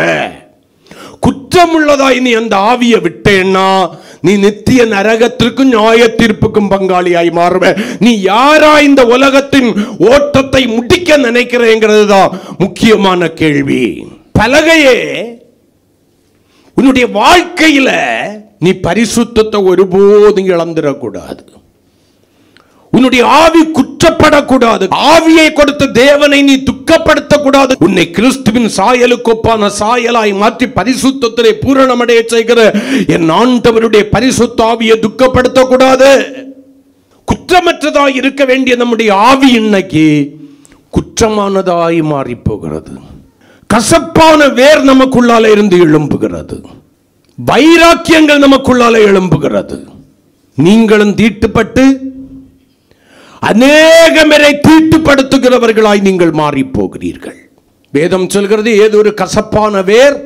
குற்றமுள்ளதாய் நீ அந்த ஆவியை விட்டேன்னா நீ நித்திய நரகத்திற்கும் நியாய தீர்ப்புக்கும் பங்காளியாய் மாறுவ. நீ யாரா இந்த உலகத்தின் ஓட்டத்தை முடிக்க நினைக்கிறேங்கிறது தான் முக்கியமான கேள்வி. பலகையே, உன்னுடைய வாழ்க்கையில நீ பரிசுத்தத்தை ஒருபோதும் இழந்துடக்கூடாது. உன்னுடைய ஆவி குற்றப்படக்கூடாது. ஆவியை கொடுத்த தேவனை நீ துக்கப்படுத்தக்கூடாது. உன்னை கிறிஸ்துவின் சாயலுக்கு ஒப்பான சாயலாய் மாற்றி பரிசுத்தத்திலே பூரணமடைய செய்கிற என் ஆண்டவருடைய பரிசுத்த ஆவியை துக்கப்படுத்தக்கூடாது. குற்றமற்றதாய் இருக்க வேண்டிய நம்முடைய ஆவி இன்னைக்கு குற்றமானதாய் மாறி போகிறது. கசப்பான வேர் நமக்குள்ளால இருந்து எழும்புகிறது. வைராக்கியங்கள் நமக்குள்ளால எழும்புகிறது. நீங்களும் தீட்டுப்பட்டு அநேகமரை தீட்டுப்படுத்துகிறவர்களாய் நீங்கள் மாறி போகிறீர்கள். வேதம் சொல்கிறது, ஏதோ ஒரு கசப்பான வேர்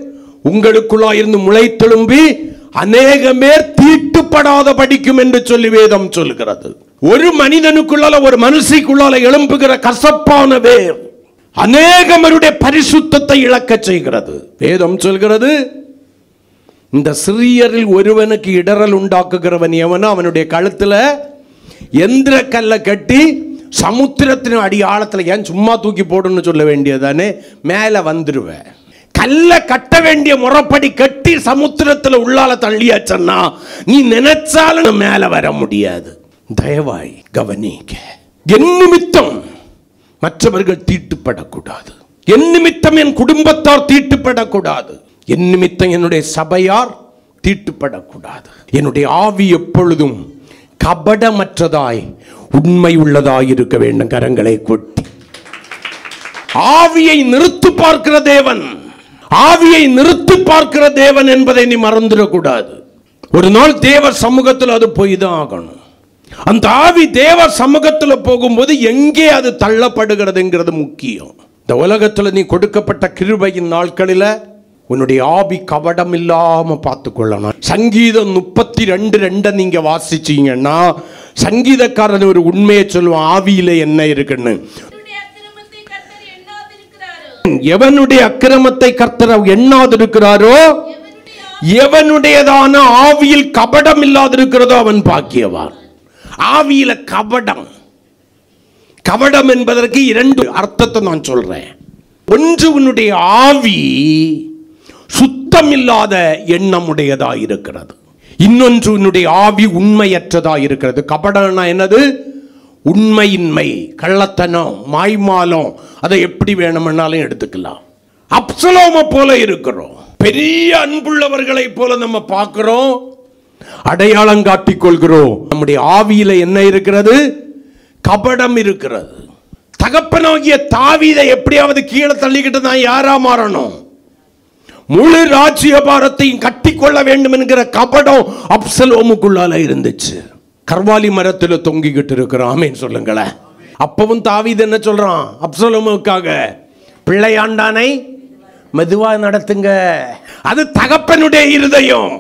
உங்களுக்குள்ளாய் இருந்து முளைத்தெழும்பி அநேகமேர் தீட்டுப்படாத படிக்கும் என்று சொல்லி வேதம் சொல்கிறது. ஒரு மனிதனுக்குள்ளால ஒரு மனுஷிக்குள்ளால எழும்புகிற கசப்பான வேர் அநேகமருடைய பரிசுத்தத்தை இழக்க செய்கிறது. வேதம் சொல்கிறது, இந்த சிறியரில் ஒருவனுக்கு இடரல் உண்டாக்குகிறவன் எவனோ அவனுடைய கழுத்துல எந்திர கல்லை கட்டி சமுத்திரத்தின் அடி ஆழத்தில், ஏன் சும்மா தூக்கி போடுன்னு சொல்ல வேண்டியதானே, மேலே வந்துடுவேன். கல்லை கட்ட வேண்டிய முறைப்படி கட்டி சமுத்திரத்தில் உள்ளால தள்ளியாச்சன்னா நீ நினைச்சாலும் மேலே வர முடியாது. தயவாய் கவனிக்க. என் நிமித்தம் மற்றவர்கள் தீட்டுப்படக்கூடாது. என் நிமித்தம் என் குடும்பத்தார் தீட்டுப்படக்கூடாது. என் நிமித்தம் என்னுடைய சபையார் தீட்டுப்படக்கூடாது. என்னுடைய ஆவி எப்பொழுதும் கபடமற்றதாய் உண்மை உள்ளதாய் இருக்க வேண்டும். கரங்களை கொட்டி ஆவியை நிறுத்தி பார்க்கிற தேவன், ஆவியை நிறுத்தி பார்க்கிற தேவன் என்பதை நீ மறந்துடக்கூடாது. ஒரு நாள் தேவ சமூகத்தில் அது போய் தான் ஆகணும். அந்த ஆவி தேவ சமூகத்தில் போகும்போது எங்கே அது தள்ளப்படுகிறதுங்கிறது முக்கியம். இந்த உலகத்தில் நீ கொடுக்கப்பட்ட கிருபையின் நாட்களில் உன்னுடைய ஆவி கபடம் இல்லாம பார்த்துக்கொள்ளணும். சங்கீதம் 32:2 நீங்க வாசிச்சீங்கன்னா சங்கீதக்காரன் ஒரு உண்மையை சொல்லுவான், ஆவியில என்ன இருக்குன்னு. எவனுடைய அக்கிரமத்தை கர்த்தர் எண்ணாதிருக்கிறாரோ, எவனுடையதான ஆவியில் கபடம் இல்லாதிருக்கிறதோ அவன் பாக்கியவான். ஆவியில கபடம், கபடம் என்பதற்கு இரண்டு அர்த்தத்தை நான் சொல்றேன். ஒன்று, உன்னுடைய ஆவி சுத்தம் இல்லாத எண்ணம் உடையதா இருக்கிறது. இன்னொன்று, உன்னுடைய ஆவி உண்மையற்றதா இருக்கிறது. கபடம்னா என்னது? உண்மையின்மை, கள்ளத்தனம், மாய்மாலம். அதை எப்படி வேணும்னாலும் எடுத்துக்கலாம். அப்சலோமை போல இருக்கிறோம், பெரிய அன்புள்ளவர்களை போல நம்ம பார்க்கிறோம், அடையாளம் காட்டிக் கொள்கிறோம். நம்முடைய ஆவியில என்ன இருக்கிறது? கபடம் இருக்கிறது. தகப்பனாகிய தாவீதை எப்படியாவது கீழே தள்ளிக்கிட்டு தான் யாரா மாறணும்? முழு ராஜ்யபாரத்தையும் கட்டிக்கொள்ள வேண்டும் என்கிற கபடம் அப்சலோமுக்குள்ளால இருந்துச்சு. கர்வாலி மரத்தில் தொங்கிக்கிட்டு இருக்கிறான். ஆமென் சொல்லுங்களேன். அப்பவும் தாவீது என்ன சொல்றான் அப்சலோமுக்காக? பிள்ளையாண்டானை மெதுவா நடத்துங்க. அது தகப்பனுடைய இருதயம்.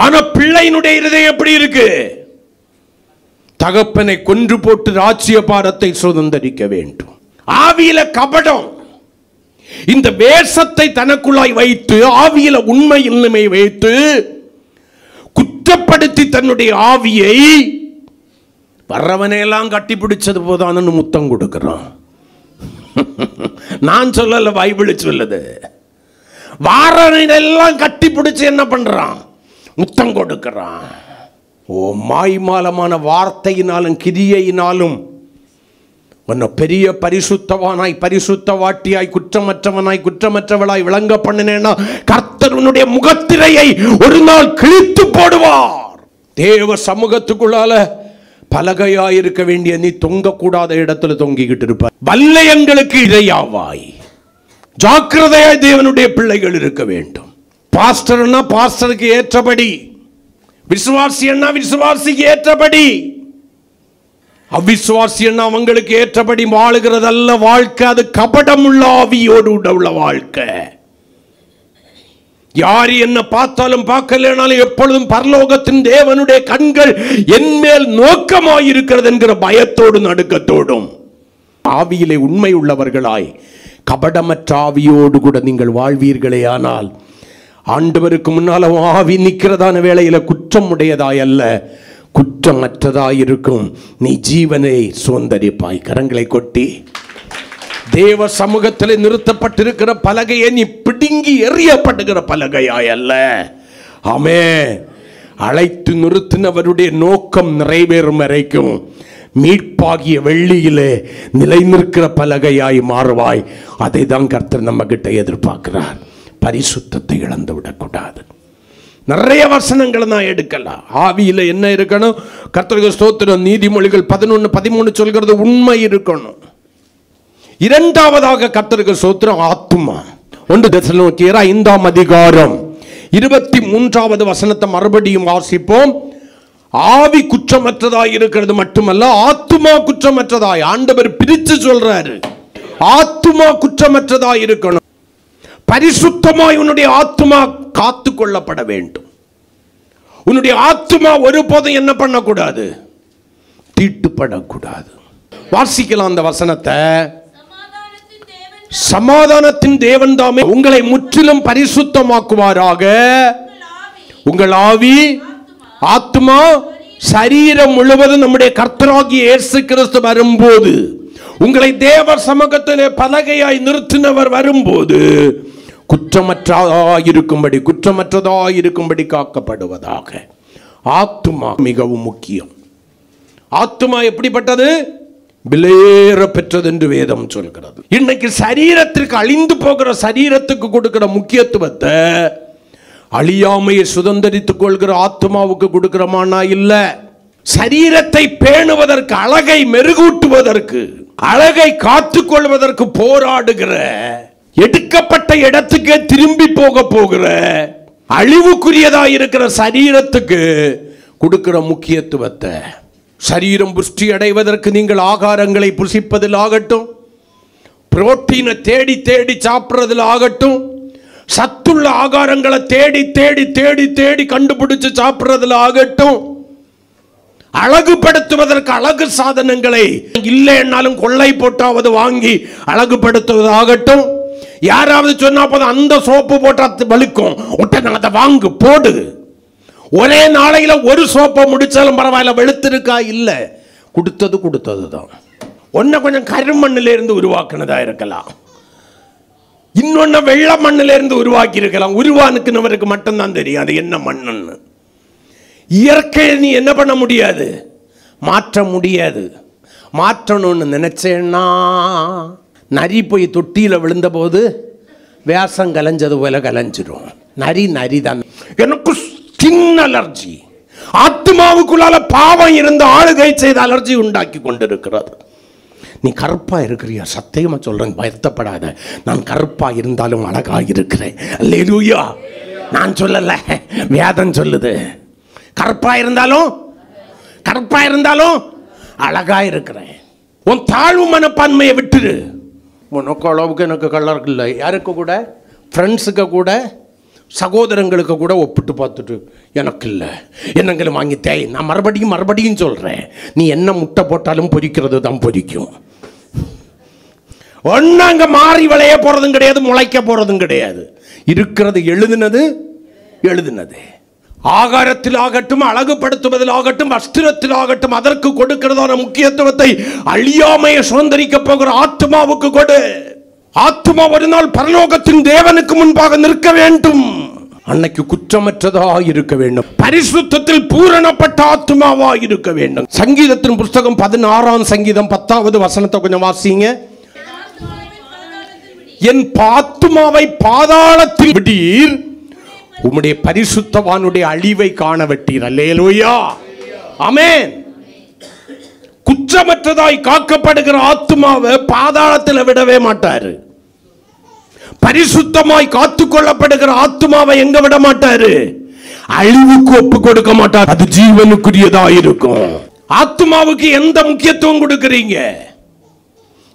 ஆனா பிள்ளையினுடைய இருதயம் எப்படி இருக்கு? தகப்பனை கொன்று போட்டு ராஜ்யபாரத்தை சுதந்தரிக்க வேண்டும். ஆவியில கபடம். இந்த வேஷத்தை தனக்குள்ளாய் வைத்து, ஆவியில உண்மையின்மை வைத்து குற்றப்படுத்தி தன்னுடைய ஆவியை வர்றவனையெல்லாம் கட்டி பிடிச்சது போதான்னு முத்தம் கொடுக்கிறான். நான் சொல்லல, பைபிள் சொல்லுது. வாரனையெல்லாம் கட்டி பிடிச்சு என்ன பண்றான்? முத்தம் கொடுக்கிறான். ஓ, மாய்மாலமான வார்த்தையினாலும் கிரியையினாலும் உன்னை பெரிய பரிசுத்தவானாய், பரிசுத்தவாட்டியாய், குற்றமற்றவனாய், குற்றமற்றவளாய் விளங்க பண்ணினேன்னா கர்த்தர் உன்னுடைய முகத்திரையை ஒரு நாள் கிழித்து போடுவார். தேவ சமூகத்துக்குள்ளால பலகையாய் இருக்க வேண்டிய நீ தொங்கக்கூடாத இடத்துல தொங்கிக்கிட்டு இருப்பார். வல்லையங்களுக்கு இரையாவாய். ஜாக்கிரதையாய் தேவனுடைய பிள்ளைகள் இருக்க வேண்டும். பாஸ்டர்னா பாஸ்டருக்கு ஏற்றபடி, விசுவாசி என்ன விசுவாசிக்கு ஏற்றபடி, அவிசுவாசி என்ன அவங்களுக்கு ஏற்றபடி வாழுகிறதல்ல வாழ்க்கை. அது கபடம் உள்ள ஆவியோடு உள்ள வாழ்க்கை. யார் என்ன பார்த்தாலும் பார்க்கலனாலும் எப்பொழுதும் பரலோகத்தின் தேவனுடைய கண்கள் என் மேல் நோக்கமாயிருக்கிறது என்கிற பயத்தோடு நடுக்கத்தோடும் ஆவியிலே உண்மை உள்ளவர்களாய் கபடமற்ற ஆவியோடு கூட நீங்கள் வாழ்வீர்களே ஆனால் ஆண்டவருக்கு முன்னால் ஆவி நிற்கிறதான வேளையில குற்றம் உடையதாய் அல்ல, குற்றமற்றதாயிருக்கும். நீ ஜீவனை சுதந்தரிப்பாய். கரங்களை கொட்டி தேவ சமூகத்தில் நிறுத்தப்பட்டிருக்கிற பலகையை நீ பிடுங்கி எறியப்படுகிற பலகையாய் அல்ல. ஆமென். அழைத்து நிறுத்தினவருடைய நோக்கம் நிறைவேறும் வரைக்கும் மீட்பாகிய வெள்ளியிலே நிலை நிற்கிற பலகையாய் மாறுவாய். அதை தான் கர்த்தர் நம்ம கிட்ட எதிர்பார்க்கிறார். பரிசுத்தத்தை இழந்து விடக்கூடாது. நிறைய வசனங்களை நான் எடுக்கலாம். ஆவியில என்ன இருக்கணும்? கர்த்தருக்கு ஸ்தோத்திரம். நீதிமொழிகள் 11:13 சொல்கிறது உண்மை இருக்கணும். இரண்டாவதாக கர்த்தருக்கு ஸ்தோத்திரம் ஆத்துமா. 1 தெசலோனிக்கேயர் 5ஆம் அதிகாரம் 23வது வசனத்தை மறுபடியும் வாசிப்போம். ஆவி குற்றமற்றதாய் இருக்கிறது மட்டுமல்ல, ஆத்துமா குற்றமற்றதாய். ஆண்டவர் பிரித்து சொல்றாரு. ஆத்துமா குற்றமற்றதாய் இருக்கணும். பரிசுத்தமாய் உன்னுடைய ஆத்துமா காத்து கொள்ளப்பட வேண்டும். உன்னுடைய ஆத்துமா ஒருபோதும் என்ன பண்ணக்கூடாது? தீட்டுப்படக்கூடாது. வாசிக்கலாம் அந்த வசனத்தை. சமாதானத்தின் தேவன் தாமே உங்களை முற்றிலும் பரிசுத்தமாக்குவாராக. உங்கள் ஆவி, ஆத்துமா, சரீரம் முழுவதும் நம்முடைய கர்த்தராகிய இயேசு கிறிஸ்து வரும்போது, உங்களை தேவ சமூகத்திலே பலகையாய் நிறுத்தினவர் வரும்போது குற்றமற்றதாயிருக்கும்படி காக்கப்படுவதாக. ஆத்துமா மிகவும் முக்கியம். ஆத்துமா எப்படிப்பட்டது? விலையேற பெற்றது என்று வேதம் சொல்கிறது. இன்னைக்கு சரீரத்திற்கு, அழிந்து போகிற சரீரத்துக்கு கொடுக்கிற முக்கியத்துவத்தை அழியாமையை சுதந்தரித்துக் கொள்கிற ஆத்மாவுக்கு கொடுக்கிறமானா இல்ல. சரீரத்தை பேணுவதற்கு, அழகை மெருகூட்டுவதற்கு, அழகை காத்துக்கொள்வதற்கு போராடுகிற, எடுக்கப்பட்ட இடத்துக்கு திரும்பி போகிற, அழிவுக்குரியதாயிருக்கிற சரீரத்துக்கு கொடுக்கிற முக்கியத்துவத்தை, சரீரம் புஷ்டி அடைவதற்கு நீங்கள் ஆகாரங்களை புசிப்பதில் ஆகட்டும், புரோட்டீனை தேடி தேடி சாப்பிட்றதில் ஆகட்டும், சத்துள்ள ஆகாரங்களை தேடி தேடி தேடி தேடி கண்டுபிடிச்சு சாப்பிட்றதில் ஆகட்டும், அழகுபடுத்துவதற்கு அழகு சாதனங்களை இல்லைன்னாலும் கொள்ளை போட்டாவது வாங்கி அழகுபடுத்துவதாகட்டும், யாராவது சொன்னா போதும் அந்த சோப்பு போட்டா வலிக்கும், உடனே அதை வாங்கு போடு. ஒரே நாளையில ஒரு சோப்பை முடிச்சாலும் பரவாயில்ல, வெளுத்திருக்கா இல்ல, கொடுத்தது தான். ஒன்ன கொஞ்சம் கருமண்ணில இருந்து உருவாக்குனதா இருக்கலாம், இன்னொன்னு வெள்ள மண்ணில இருந்து உருவாக்கி இருக்கலாம். உருவாக்குனவருக்கு மட்டும்தான் தெரியும் அது என்ன மண்ணுன்னு. இயற்கையை நீ என்ன பண்ண முடியாது, மாற்ற முடியாது. மாற்றணும்னு நினைச்சேன்னா நரி போய் தொட்டியில விழுந்த போது வேஷம் கலைஞ்சது போல கலைஞ்சிரும். நரி தான். எனக்கு ஸ்கின் அலர்ஜி, ஆத்மாவுக்குள்ளால பாவம் இருந்து ஆளுகை செய்த அலர்ஜி உண்டாக்கி கொண்டிருக்கிறது. நீ கருப்பா இருக்கிறியா? சத்தியமா சொல்றேன், வருத்தப்படாத. நான் கருப்பா இருந்தாலும் அழகாக இருக்கிறேன். அல்லேலூயா. நான் சொல்லல, வேதம் சொல்லுது. கருப்பா இருந்தாலும் அழகா இருக்கிறேன். உன் தாழ்வு மனப்பான்மையை விட்டுரு. உனக்கு அளவுக்கு எனக்கு கலர் இல்லை. யாருக்கு கூட, ஃப்ரெண்ட்ஸுக்கு கூட, சகோதரங்களுக்கு கூட ஒப்பிட்டு பார்த்துட்டு எனக்கு இல்லை, என்னங்களும் வாங்கி தேய். நான் மறுபடியும் சொல்கிறேன், நீ என்ன முட்டை போட்டாலும் பொரிக்கிறது தான் பொரிக்கும். ஒன்னாங்க மாறி விளைய போகிறதும் கிடையாது, முளைக்க போகிறதும் கிடையாது. இருக்கிறது எழுதுனது. ஆகாரத்தில் ஆகட்டும், அழகுபடுத்துவதில் ஆகட்டும், வஸ்திரத்தில் ஆகட்டும், அதற்கு கொடுக்கிறதான முக்கியத்துவத்தை அழியாமையை சுதந்திரிக்க போகிற ஆத்மாவுக்கு கொடு. ஆத்மா ஒரு நாள் பரலோகத்தின் தேவனுக்கு முன்பாக நிற்க வேண்டும். அன்னைக்கு குற்றமற்றதா இருக்க வேண்டும், பரிசுத்தத்தில் பூரணப்பட்ட ஆத்மாவா இருக்க வேண்டும். சங்கீதத்தின் புஸ்தகம் 16ஆம் சங்கீதம் 10வது வசனத்தை கொஞ்சம் வாசிங்க. என் ஆத்துமாவை பாதாளத்தில் விடீர், உம்முடைய பரிசுத்தவானுடைய அழிவை காண வெட்டீர். அல்லேலூயா, ஆமென். குற்றமற்றதாய் காக்கப்படுகிற ஆத்துமாவை பாதாளத்தில் விடவே மாட்டாரு. பரிசுத்தமாய் காத்துக்கொள்ளப்படுகிற ஆத்துமாவை எங்க விட மாட்டாரு? அழிவுக்கு ஒப்பு கொடுக்க மாட்டார். அது ஜீவனுக்குரியதா இருக்கும். ஆத்துமாவுக்கு எந்த முக்கியத்துவம் கொடுக்கிறீங்க?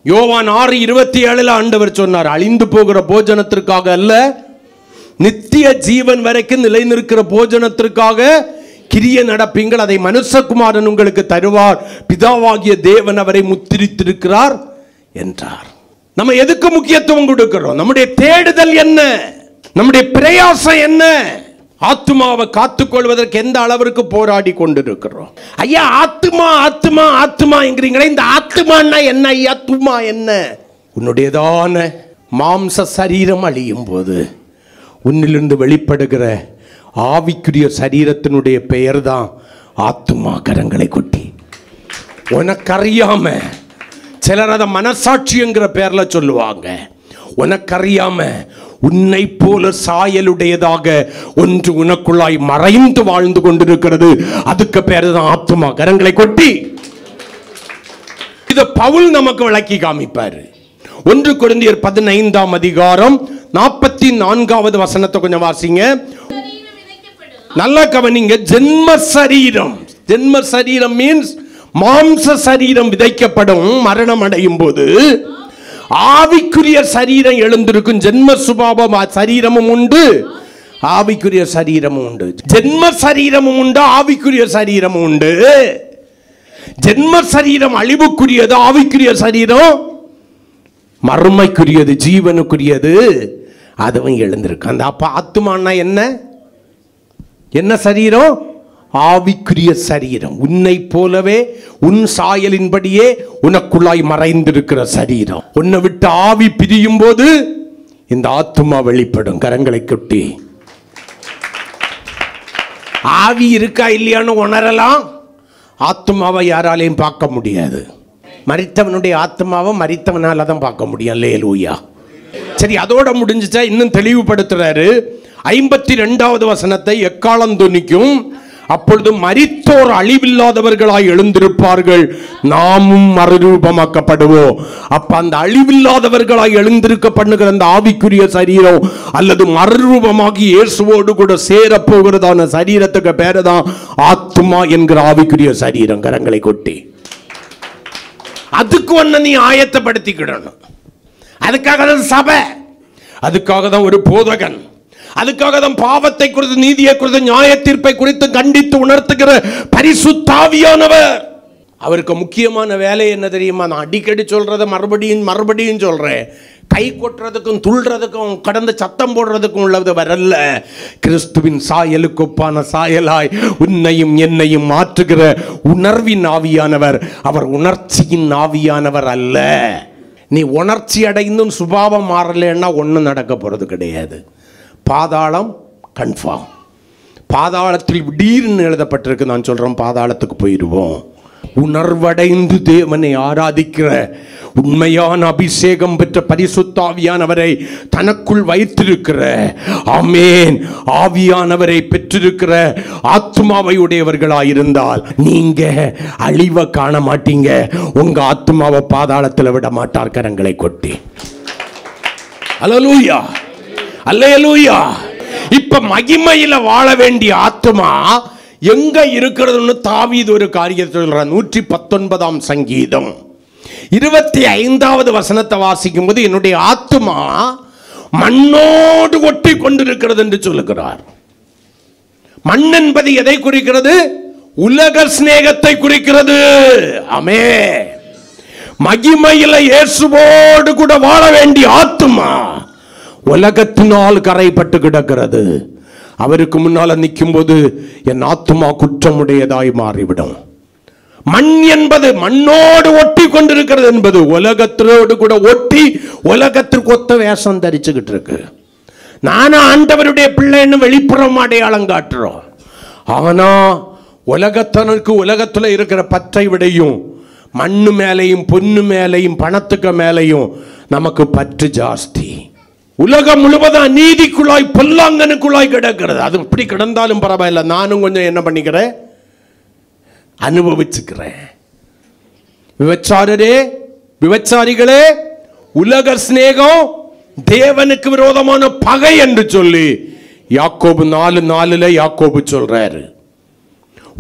யோவான் 6:27 ஆண்டவர் சொன்னார், அழிந்து போகிற போஜனத்திற்காக அல்ல, நித்திய ஜீவன் வரைக்கும் நிலை நிற்கிற போஜனத்திற்காக கிரிய நடப்பீங்கள், அதை மனுஷகுமாரன் உங்களுக்கு தருவார், பிதாவாகிய தேவன் அவரை முத்திரித்திருக்கிறார் என்றார். நம்ம எதுக்கு முக்கியத்துவம் கொடுக்கிறோம்? நம்முடைய தேடுதல் என்ன? நம்முடைய பிரயாசம் என்ன? ஆத்மாவை காத்துக்கொள்வதற்கு எந்த அளவிற்கு போராடி கொண்டிருக்கிறோம்? ஐயா ஆத்மா என்கிறீங்களே, இந்த ஆத்மான்னா என்ன ஐயா? ஆத்மா என்ன? உன்னுடையதான மாம்ச சரீரம் அழியும் போது உன்னிலிருந்து வெளிப்படுகிற ஆவிக்குரிய சரீரத்தினுடைய பெயர் தான் ஆத்மா. கரங்களை கொட்டி. உனக்கறியாம சிலர் அதை மனசாட்சிங்கிற பேர்ல சொல்லுவாங்க. உனக்கறியாம உன்னை போல சாயலுடையதாக ஒன்று உனக்குள்ளாய் மறைந்து வாழ்ந்து கொண்டிருக்கிறது. அதுக்கு பேரு தான் ஆத்மா. கரங்களை கொட்டி. இத பவுல் நமக்கு விளக்கி காமிப்பாரு. 1 கொரிந்தியர் 15ஆம் அதிகாரம் 44வது வசனத்தை கொஞ்சம் வாசிங்க. நல்லா கவனிங்க. ஜென்ம சரீரம் மீன்ஸ் மாம்ச சரீரம் விதைக்கப்படும், மரணம் அடையும் போது ஆவிக்குரிய சரீரம் எழுந்திருக்கும். ஜென்ம சுபாவம் சரீரமும் உண்டு, ஆவிக்குரிய சரீரமும் உண்டு. ஜென்ம சரீரமும் உண்டு, ஆவிக்குரிய சரீரமும் உண்டு. ஜென்ம சரீரம் அழிவுக்குரியது, ஆவிக்குரிய சரீரம் மறுமைக்குரியது, ஜீவனுக்குரியது. அதுவும் எழுந்திருக்கு. அந்த அப்ப ஆத்துமானா என்ன சரீரம்? ஆவிக்குரிய சரீரம். உன்னை போலவே உன் சாயலின்படியே உனக்குள்ளாய் மறைந்திருக்கிற சரீரம். உன்னை விட்டு ஆவி பிரியும் போது இந்த ஆத்துமா வெளிப்படும். கரங்களை கொட்டி. ஆவி இருக்கா இல்லையான்னு உணரலாம். ஆத்துமாவை யாராலையும் பார்க்க முடியாது. மரித்தவனுடைய ஆத்மாவை மரித்தவனால தான் பார்க்க முடியும். அல்லேலூயா. சரி, அதோட முடிஞ்சுச்சா? இன்னும் தெளிவுபடுத்துறாரு. 52வது வசனத்தை எக்காலம் துணிக்கும், அப்பொழுது மரித்தோர் அழிவில்லாதவர்களாய் எழுந்திருப்பார்கள், நாமும் மறுரூபமாக்கப்படுவோம். அப்ப அந்த அழிவில்லாதவர்களாய் எழுந்திருக்க பண்ணுகிற அந்த ஆவிக்குரிய சரீரம் அல்லது மறுரூபமாகி இயேசுவோடு கூட சேர போகிறதான சரீரத்துக்கு பேரு தான் ஆத்மா என்கிற ஆவிக்குரிய சரீரம். கரங்களை கொட்டி. அதுக்கு ஒன்னு நீ ஆயத்தப்படுத்திக்கிடணும். அதுக்காக தான் சபை, அதுக்காக தான் ஒரு போதகன், அதுக்காக தான் பாவத்தை குறித்து, நீதியை குறித்து, நியாய தீர்ப்பை குறித்து கண்டித்து உணர்த்துகிற பரிசுத்த ஆவியானவர். அவருக்கு முக்கியமான வேலை என்ன தெரியுமா? நான் அடிக்கடி சொல்றத மறுபடியும் சொல்றேன். கை கொட்டுறதுக்கும் துள்றதுக்கும் கடந்து சத்தம் போடுறதுக்கும் உள்ளது வரல்ல. கிறிஸ்துவின் சாயலுக்கு ஒப்பான சாயலாய் உன்னையும் என்னையும் மாற்றுகிற உணர்வின் ஆவியானவர். அவர் உணர்ச்சியின் ஆவியானவர் அல்ல. நீ உணர்ச்சி அடைந்தும் சுபாவம் மாறலைன்னா ஒன்றும் நடக்க போகிறது கிடையாது. பாதாளம் கன்ஃபார்ம். பாதாளத்தில் திடீர்னு எழுதப்பட்டிருக்கு. நான் சொல்கிறேன், பாதாளத்துக்கு போயிடுவோம். உணர்வடைந்து தேவனை ஆராதிக்கிற உண்மையான அபிஷேகம் பெற்ற பரிசுத்த ஆவியானவரை தனக்குள் வைத்திருக்கிற, ஆமென், ஆவியானவரை பெற்றிருக்கிற ஆத்மாவை உடையவர்களாயிருந்தால் நீங்க அழிவை காண மாட்டீங்க. உங்க ஆத்மாவை பாதாளத்தில் விட மாட்டார் கரங்களை கொட்டி. அல்லேலூயா, அல்லேலூயா. இப்ப மகிமையில வாழ வேண்டிய ஆத்மா எங்க இருக்கிறதுன்னு தாவீது ஒரு காரியத்தை சொல்றார். 119ஆம் சங்கீதம் 25வது வசனத்தை வாசிக்கும் போது, என்னுடைய ஆத்மா மண்ணோடு ஒட்டி கொண்டிருக்கிறது என்று சொல்லுகிறார். மண் என்பது எதை குறிக்கிறது? உலக சிநேகத்தை குறிக்கிறது. ஆமென். மகிமையில இயேசுவோடு கூட வாழ வேண்டிய ஆத்மா உலகத்தினால் கரைப்பட்டு கிடக்கிறது. அவருக்கு முன்னால நிற்கும் போது என் ஆத்மா குற்றமுடையதாய் மாறிவிடும். மண் என்பது மண்ணோடு ஒட்டி கொண்டிருக்கிறது என்பது உலகத்தோடு கூட ஒட்டி உலகத்திற்கு ஒத்த வேஷம் தரிச்சுக்கிட்டு இருக்கு. நானும் ஆண்டவருடைய பிள்ளைன்னு வெளிப்புறம் அடையாளம் காட்டுறோம். ஆனா உலகத்தனுக்கு உலகத்துல இருக்கிற பற்றை விடையும் மண்ணு மேலையும் பொண்ணு மேலையும் பணத்துக்கு மேலையும் நமக்கு பற்று ஜாஸ்தி. உலகம் முழுவதும் அநீதிக்குள்ளாய் பொல்லாங்கனுக்குள்ளாய் கிடக்கிறது. அது இப்படி கிடந்தாலும் பரவாயில்ல, நானும் கொஞ்சம் என்ன பண்ணிக்கிறேன், அனுபவிச்சுக்கிறேன். விபச்சாரரே, விபச்சாரிகளே, உலக சிநேகம் தேவனுக்கு விரோதமான பகை என்று சொல்லி யாக்கோபு 4:4 யாக்கோபு சொல்றாரு.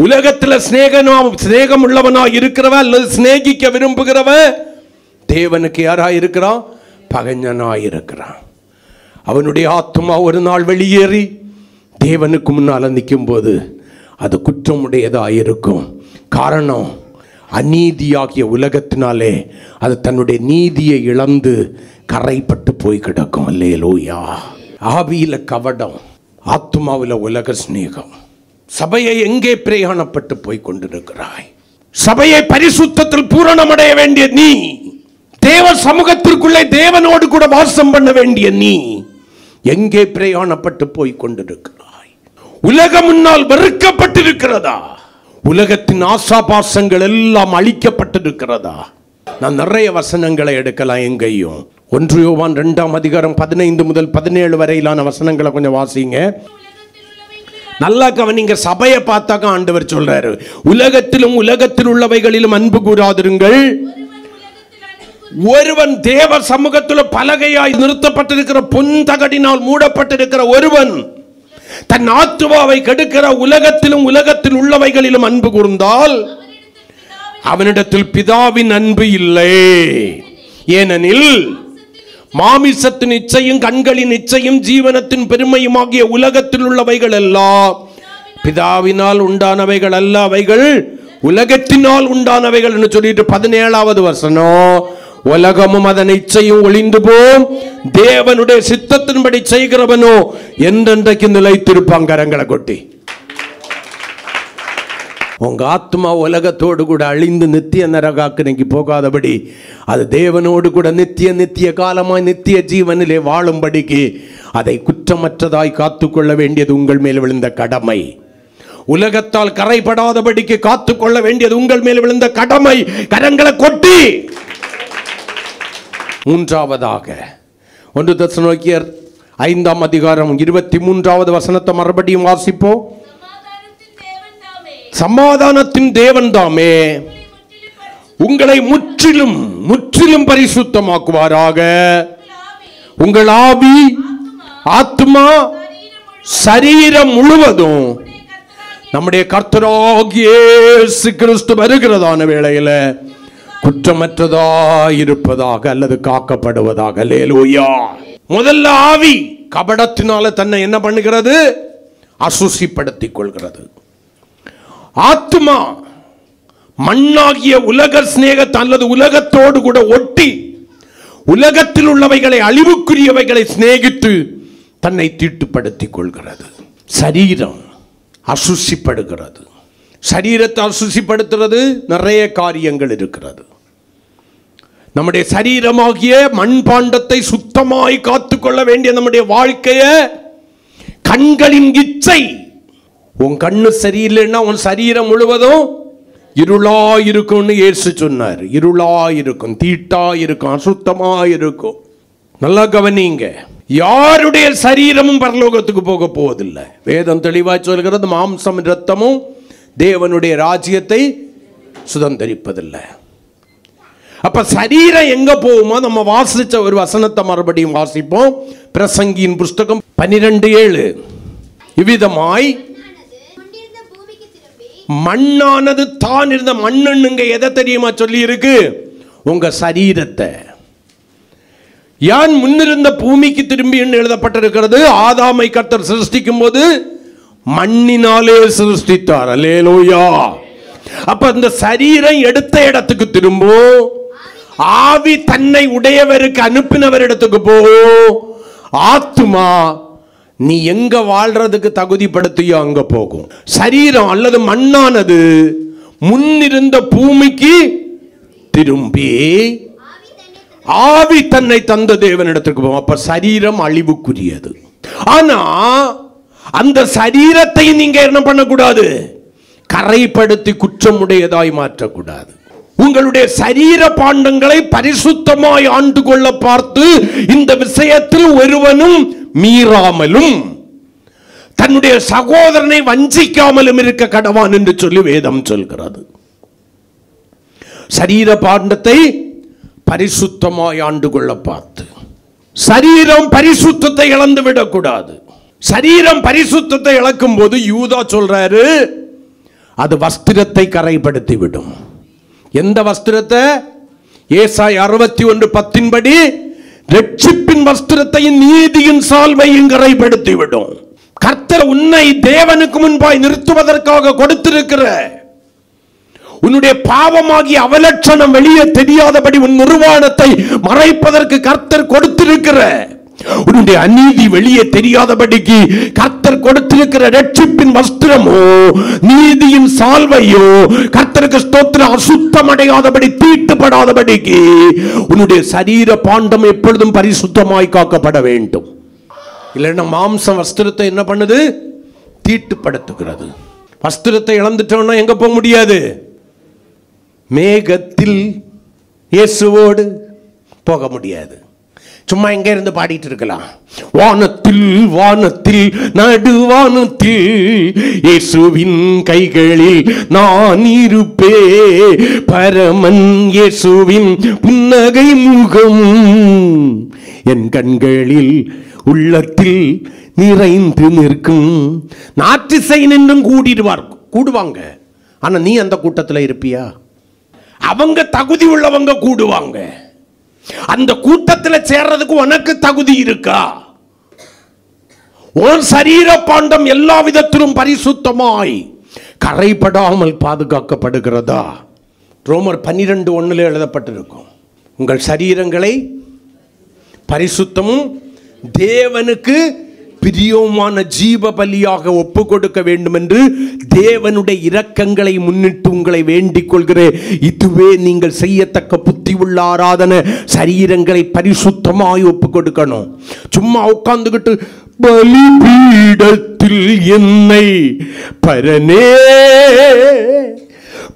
உலகத்துல சிநேகம் உள்ளவனா இருக்கிறவன் அல்லது சிநேகிக்க விரும்புகிறவன் தேவனுக்கு யாரா இருக்கிறான்? பகைஞனா இருக்கிறான். அவனுடைய ஆத்மா ஒரு நாள் வெளியேறி தேவனுக்கு முன்னால் நிற்கும் போது அது குற்றமுடையதாயிருக்கும். காரணம், அநீதியாகிய உலகத்தினாலே அது தன்னுடைய நீதியை இழந்து கரைப்பட்டு போய் கிடக்கும். அல்லேலூயா. ஆவியில கவடம், ஆத்மாவில் உலக சிநேகம். சபையை எங்கே பிரயாணப்பட்டு போய் கொண்டிருக்கிறாய்? சபையை பரிசுத்தத்தில் பூரணமடைய வேண்டிய நீ, தேவ சமூகத்திற்குள்ளே தேவனோடு கூட வாசம் பண்ண வேண்டிய நீ எங்கே பிரயாணப்பட்டு போய் கொண்டிருக்கிறாய்? உலகம் முன்னால் வெறுக்கப்பட்டிருக்கிறதா? உலகத்தின் ஆசாபாசங்கள் எல்லாம் அழிக்கப்பட்டிருக்கிறதா? நான் நிறைய வசனங்களை எடுக்கலாம் எங்கேயும். 1 யோவான் 2ஆம் அதிகாரம் 15 முதல் 17 வரையிலான வசனங்களை கொஞ்சம் வாசிங்க. நல்லா கவனிங்க. சபையை பார்த்தாக்க ஆண்டவர் சொல்றாரு, உலகத்திலும் உலகத்தில் உள்ளவைகளிலும் அன்பு கூறாதிருங்கள். ஒருவன் தேவ சமூகத்தில் பலகையாய் நிறுத்தப்பட்டிருக்கிற பொன் தகடினால் மூடப்பட்டிருக்கிற ஒருவன் தன் ஆத்துமாவை கெடுக்கிற உலகத்திலும் உலகத்தில் உள்ளவைகளிலும் அன்பு கூர்ந்தால் அவனிடத்தில் பிதாவின் அன்பு இல்லை. ஏனெனில் மாமிசத்தின் இச்சையும் கண்களின் இச்சையும் ஜீவனத்தின் பெருமையுமாகிய உலகத்தில் உள்ளவைகள் எல்லாம் பிதாவினால் உண்டானவைகள் அல்ல, அவைகள் உலகத்தினால் உண்டானவைகள் என்று சொல்லிட்டு 17வது வசனம், உலகமும் அதன் இச்சையும் ஒளிந்து போம், தேவனுடைய சித்தத்தின்படி செய்கிறவனோ என்றென்றைக்கு நிலைத்திருப்பாங்க. கரங்களை கொட்டி. உங்க ஆத்மா உலகத்தோடு கூட அழிந்து நித்திய நரகாக்கினைக்கு போகாதபடி அது தேவனோடு கூட நித்திய காலமாய் நித்திய ஜீவனிலே வாழும்படிக்கு அதை குற்றமற்றதாய் காத்துக்கொள்ள வேண்டியது உங்கள் மேல் விழுந்த கடமை. உலகத்தால் கரைபடாதபடிக்கு காத்துக்கொள்ள வேண்டியது உங்கள் மேல் விழுந்த கடமை. கரங்களை கொட்டி. மூன்றாவதாக 1 தெசலோனிக்கேயர் 5ஆம் அதிகாரம் 23வது வசனத்தை மறுபடியும் வாசிப்போம். சமாதானத்தின் தேவன் தாமே உங்களை முற்றிலும் முற்றிலும் பரிசுத்தமாக்குவாராக. உங்கள் ஆவி, ஆத்மா, சரீரம் முழுவதும் நம்முடைய கர்த்தராகிய இயேசு கிறிஸ்து வருகிறதான வேளையில குற்றமற்றதாயிருப்பதாக அல்லது காக்கப்படுவதாக. அல்லேலூயா. முதல்ல ஆவி கபடத்தினால தன்னை என்ன பண்ணுகிறது? அசுசிப்படுத்திக் கொள்கிறது. ஆத்மா மண்ணாகிய உலக சிநேகத்தை அல்லது உலகத்தோடு கூட ஒட்டி உலகத்தில் உள்ளவைகளை, அழிவுக்குரியவைகளை சிநேகித்து தன்னை தீட்டுப்படுத்திக் கொள்கிறது. சரீரம் அசுசிப்படுகிறது. சரீரத்தை அசுசிப்படுத்துறது நிறைய காரியங்கள் இருக்கிறது. நம்முடைய சரீரமாகிய மண்பாண்டத்தை சுத்தமாய் காத்துக்கொள்ள வேண்டிய நம்முடைய வாழ்க்கையை கண்களின் இச்சை. உன் கண்ணு சரியில்லைன்னா உன் சரீரம் முழுவதும் இருளா இருக்கும்னு இயேசு சொன்னார். இருளா இருக்கும், தீட்டா இருக்கும், அசுத்தமா இருக்கும். நல்லா கவனிங்க. யாருடைய சரீரமும் பரலோகத்துக்கு போக போவதில்லை. வேதம் தெளிவாய் சொல்கிறது, மாம்சம் இரத்தமும் தேவனுடைய ராஜ்யத்தை சுதந்தரிப்பதில்லை. அப்ப சரீரம் எங்க போகுமோ, நம்ம வாசிச்ச ஒரு வசனத்தை மறுபடியும் வாசிப்போம். பிரசங்கியின் புஸ்தகம் 12:7. இவ்விதமாய் மண்ணானது தான் இருந்த, மண்ணுங்க எதை தெரியுமா சொல்லி இருக்கு? உங்க சரீரத்தை. யான் முன்னிருந்த பூமிக்கு திரும்பி எழுதப்பட்டிருக்கிறது. ஆதாமை கர்த்தர் சிருஷ்டிக்கும் போது மண்ணினாலே சிருஷ்டித்தார். அல்லேலூயா. அப்ப இந்த சரீரம் எடுத்த இடத்துக்கு திரும்பும், ஆவி தன்னை உடையவருக்கு அனுப்பினவர் இடத்துக்கு போகும். ஆத்துமா நீ எங்க வாழ்றதுக்கு தகுதிப்படுத்தியோ அங்க போகும். சரீரம் அல்லது மண்ணானது முன்னிருந்த பூமிக்கு திரும்பி ஆவி தன்னை தந்த தேவனிடத்துக்கு போகும். அப்ப சரீரம் அழிவுக்குரியது. ஆனா அந்த சரீரத்தை நீங்க என்ன பண்ணக்கூடாது? கரைப்படுத்தி குற்றமுடையதாய் மாற்றக்கூடாது. உங்களுடைய சரீர பாண்டங்களை பரிசுத்தமாய் ஆண்டு கொள்ள பார்த்து இந்த விஷயத்தில் ஒருவனும் மீறாமலும் தன்னுடைய சகோதரனை வஞ்சிக்காமலும் இருக்க கடவான் என்று சொல்லி வேதம் சொல்கிறது. சரீர பாண்டத்தை பரிசுத்தமாய் ஆண்டு கொள்ள பார்த்து, சரீரம் பரிசுத்தத்தை இழந்து விடக்கூடாது. சரீரம் பரிசுத்தத்தை இழக்கும் போது யூதா சொல்றாரு, அது வஸ்திரத்தை கரைப்படுத்தி விடும். எந்த வஸ்திரத்தை? ஏசாயா 61:10 படி ரட்சிப்பின் வஸ்திரத்தையும் நீதியின் சால்வையும் கரைப்படுத்தி விடும். கர்த்தர் உன்னை தேவனுக்கு முன்பாய் நிறுத்துவதற்காக கொடுத்திருக்கிற உன்னுடைய பாவமாகிய அவலட்சணம் வெளியே தெரியாதபடி உன் நிர்வாணத்தை மறைப்பதற்கு கர்த்தர் கொடுத்திருக்கிற, உன்னுடைய அநீதி வெளியே தெரியாதபடிக்கு கர்த்தர் கொடுத்திருக்கிற ரட்சிப்பின் வஸ்திரமோ நீதியின் சால்வையோ கர்த்தருக்கு ஸ்தோத்திரம் அசுத்தமடையாதபடி, தீட்டுப்படாதபடிக்கு உன்னுடைய சரீர பாண்டம் எப்பொழுதும் பரிசுத்தமாய் காக்கப்பட வேண்டும். இல்லைன்னா மாம்சம் வஸ்திரத்தை என்ன பண்ணுது? தீட்டுப்படுத்துகிறது. வஸ்திரத்தை இழந்துட்டோம்னா எங்க போக முடியாது? மேகத்தில் இயேசுவோடு போக முடியாது. சும்மா எங்க இருந்து பாடிட்டு இருக்கலாம். வானத்தில் வானத்தில் நடுவானத்தில் இயேசுவின் கைகளில் நான் இருப்பே, பரமன் இயேசுவின் புன்னகை முகம் என் கண்களில் உள்ளத்தில் நிறைந்து நிற்கும். நாற்றிசை நின்றும் கூடுவாங்க. ஆனா நீ அந்த கூட்டத்தில் இருப்பியா? அவங்க தகுதி உள்ளவங்க கூடுவாங்க. அந்த கூட்டத்தில் சேர்றதுக்கு உனக்கு தகுதி இருக்கா? உன் சரீர பாண்டம் எல்லா விதத்திலும் பரிசுத்தமாய் கரைபடாமல் பாதுகாக்கப்படுகிறதா? ரோமர் 12:1 எழுதப்பட்டிருக்கும், உங்கள் சரீரங்களை பரிசுத்தமும் தேவனுக்கு பிரியமான ஜீவ பலியாக ஒப்பு கொடுக்க வேண்டும் என்று தேவனுடைய இரக்கங்களை முன்னிட்டு உங்களை வேண்டிக் கொள்கிறேன். இதுவே நீங்கள் செய்யத்தக்க புத்தி உள்ள ஆராதனை. சரீரங்களை பரிசுத்தமாய் ஒப்பு கொடுக்கணும். சும்மா உட்கார்ந்துகிட்டு பலிபீடத்தில் என்னை பரனே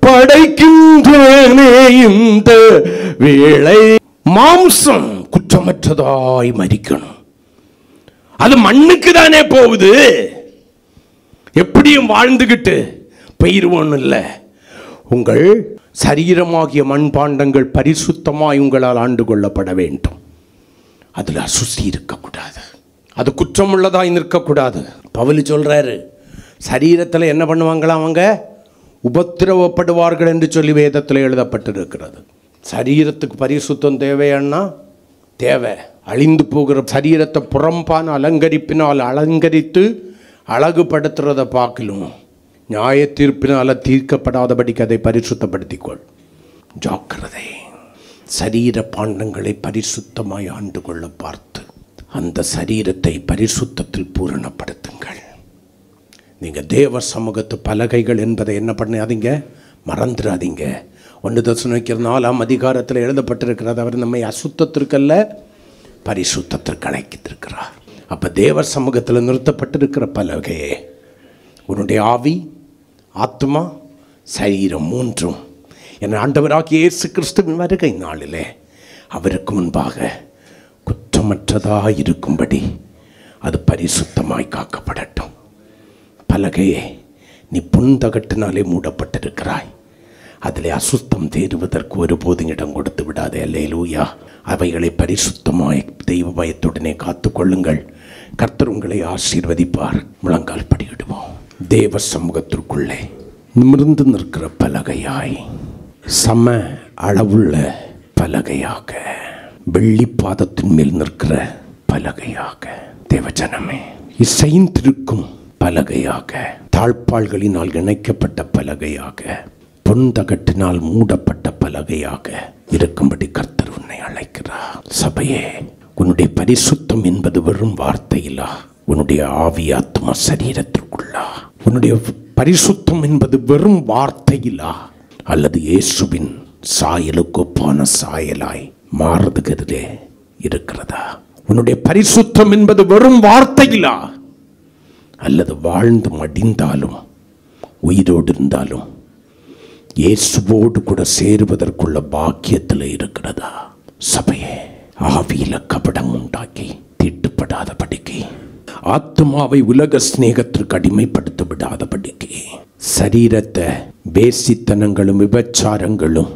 படைக்கின்றேனே இந்த வேளை. மாம்சம் குற்றமற்றதாய் மரிக்கணும். அது மண்ணுக்கு தானே போகுது. எப்படியும் வாழ்ந்துகிட்டு போயிருவோம் இல்லை. உங்கள் சரீரமாகிய மண்பாண்டங்கள் பரிசுத்தமாய் உங்களால் ஆண்டு கொள்ளப்பட வேண்டும். அதில் அசுசி இருக்கக்கூடாது. அது குற்றமுள்ளதாய் நிற்கக்கூடாது. பவுல் சொல்றாரு, சரீரத்தில் என்ன பண்ணுவாங்களா? அவங்க உபத்திரவப்படுவார்கள் என்று சொல்லி வேதத்தில் எழுதப்பட்டிருக்கிறது. சரீரத்துக்கு பரிசுத்தம் தேவையானா தேவை. அழிந்து போகிற சரீரத்தை புறம்பான அலங்கரிப்பினால் அலங்கரித்து அழகுபடுத்துறதை பார்க்கலும் நியாய தீர்ப்பினால் தீர்க்கப்படாதபடிக்கு அதை பரிசுத்தப்படுத்திக்கொள். ஜாக்கிரதை. சரீர பாண்டங்களை பரிசுத்தமாய் ஆண்டு கொள்ள பார்த்து அந்த சரீரத்தை பரிசுத்தத்தில் பூரணப்படுத்துங்கள். நீங்கள் தேவ சமூகத்து பலகைகள் என்பதை என்ன பண்ணாதீங்க, மறந்துடாதீங்க. 1 தெசலோனிக்கர் 4ஆம் அதிகாரத்தில் எழுதப்பட்டிருக்கிறது, அவர் நம்மை அசுத்தத்திற்கல்ல பரிசுத்தத்திற்கு அழைத்திருக்கிறார். அப்போ தேவ சமூகத்தில் நிறுத்தப்பட்டிருக்கிற பலகையே உன்னுடைய ஆவி, ஆத்மா, சரீரம் மூன்றும் என் ஆண்டவராகிய இயேசு கிறிஸ்துவின் வருகை நாளிலே அவருக்கு முன்பாக குற்றமற்றதாக இருக்கும்படி அது பரிசுத்தமாய் காக்கப்படட்டும். பலகையே, நீ புன்தகட்டினாலே மூடப்பட்டிருக்கிறாய். அதில் அசுத்தம் தேறுவதற்கு ஒருபோதும் இடம் கொடுத்து விடாதே. அல்லேலூயா. அவைகளை பரிசுத்தமாய் தெய்வ பயத்துடனே காத்துக்கொள்ளுங்கள். கர்த்தர் உங்களை ஆசீர்வதிப்பார். முழங்கால் படியிடுவோம். தேவ சமூகத்திற்குள்ளே நிமிர்ந்து நிற்கிற பலகையாய், சம அளவுள்ள பலகையாக, வெள்ளி பாதத்தின் மேல் நிற்கிற பலகையாக, தேவஜனமே இசைந்திருக்கும் பலகையாக, தாழ்பாள்களினால் இணைக்கப்பட்ட பலகையாக, பொன்தகட்டினால் மூடப்பட்ட பலகையாக இருக்கும்படி கர்த்தர் உன்னை அழைக்கிறார். சபையே, உன்னுடைய பரிசுத்தம் என்பது வெறும் வார்த்தையிலா, உன்னுடைய ஆவி, ஆத்மா, சரீரத்திற்குள்ளா? உன்னுடைய பரிசுத்தம் என்பது வெறும் வார்த்தையிலா, அல்லது இயேசுவின் சாயலுக்கு ஒப்பான சாயலாய் மாறுகிறதே இருக்கிறதா? உன்னுடைய பரிசுத்தம் என்பது வெறும் வார்த்தையிலா, அல்லது வாழ்ந்து மடிந்தாலும் உயிரோடு இருந்தாலும் இயேசுவோடு கூட சேருவதற்குள்ள பாக்கியத்தில் இருக்கிறதா? சபையே, ஆவியில கபடம் உண்டாக்கி தீட்டுப்படாதபடிக்கு, ஆத்மாவை உலக சிநேகத்திற்கு அடிமைப்படுத்த விடாதபடிக்கு, சரீரத்தை வேசித்தனங்களும் விபச்சாரங்களும்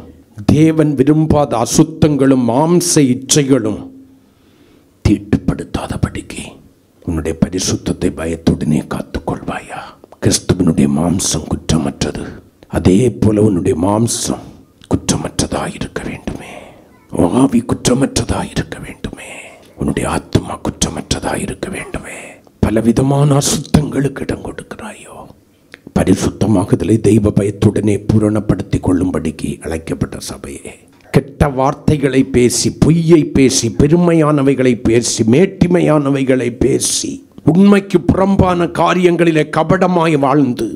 தேவன் விரும்பாத அசுத்தங்களும் மாம்ச இச்சைகளும் தீட்டுப்படுத்தாதபடிக்கு உன்னுடைய பரிசுத்தத்தை பயத்துடனே காத்துக்கொள்வாயா? கிறிஸ்துவனுடைய மாம்சம் குற்றமற்றது. அதே போல உன்னுடைய மாம்சம் குற்றமற்றதாக இருக்க வேண்டுமே. ஆவி குற்றமற்றதாக இருக்க வேண்டுமே. உன்னுடைய ஆத்மா குற்றமற்றதாக இருக்க வேண்டுமே. பலவிதமான அசுத்தங்களுக்கு இடம் கொடுக்கிறாயோ? பரிசுத்தமாகுதலை தெய்வ பயத்துடனே பூரணப்படுத்தி கொள்ளும்படிக்கு அழைக்கப்பட்ட சபையே, கெட்ட வார்த்தைகளை பேசி, பொய்யை பேசி, பெருமையானவைகளை பேசி, மேட்டிமையானவைகளை பேசி, உண்மைக்கு புறம்பான காரியங்களிலே கபடமாய் வாழ்ந்து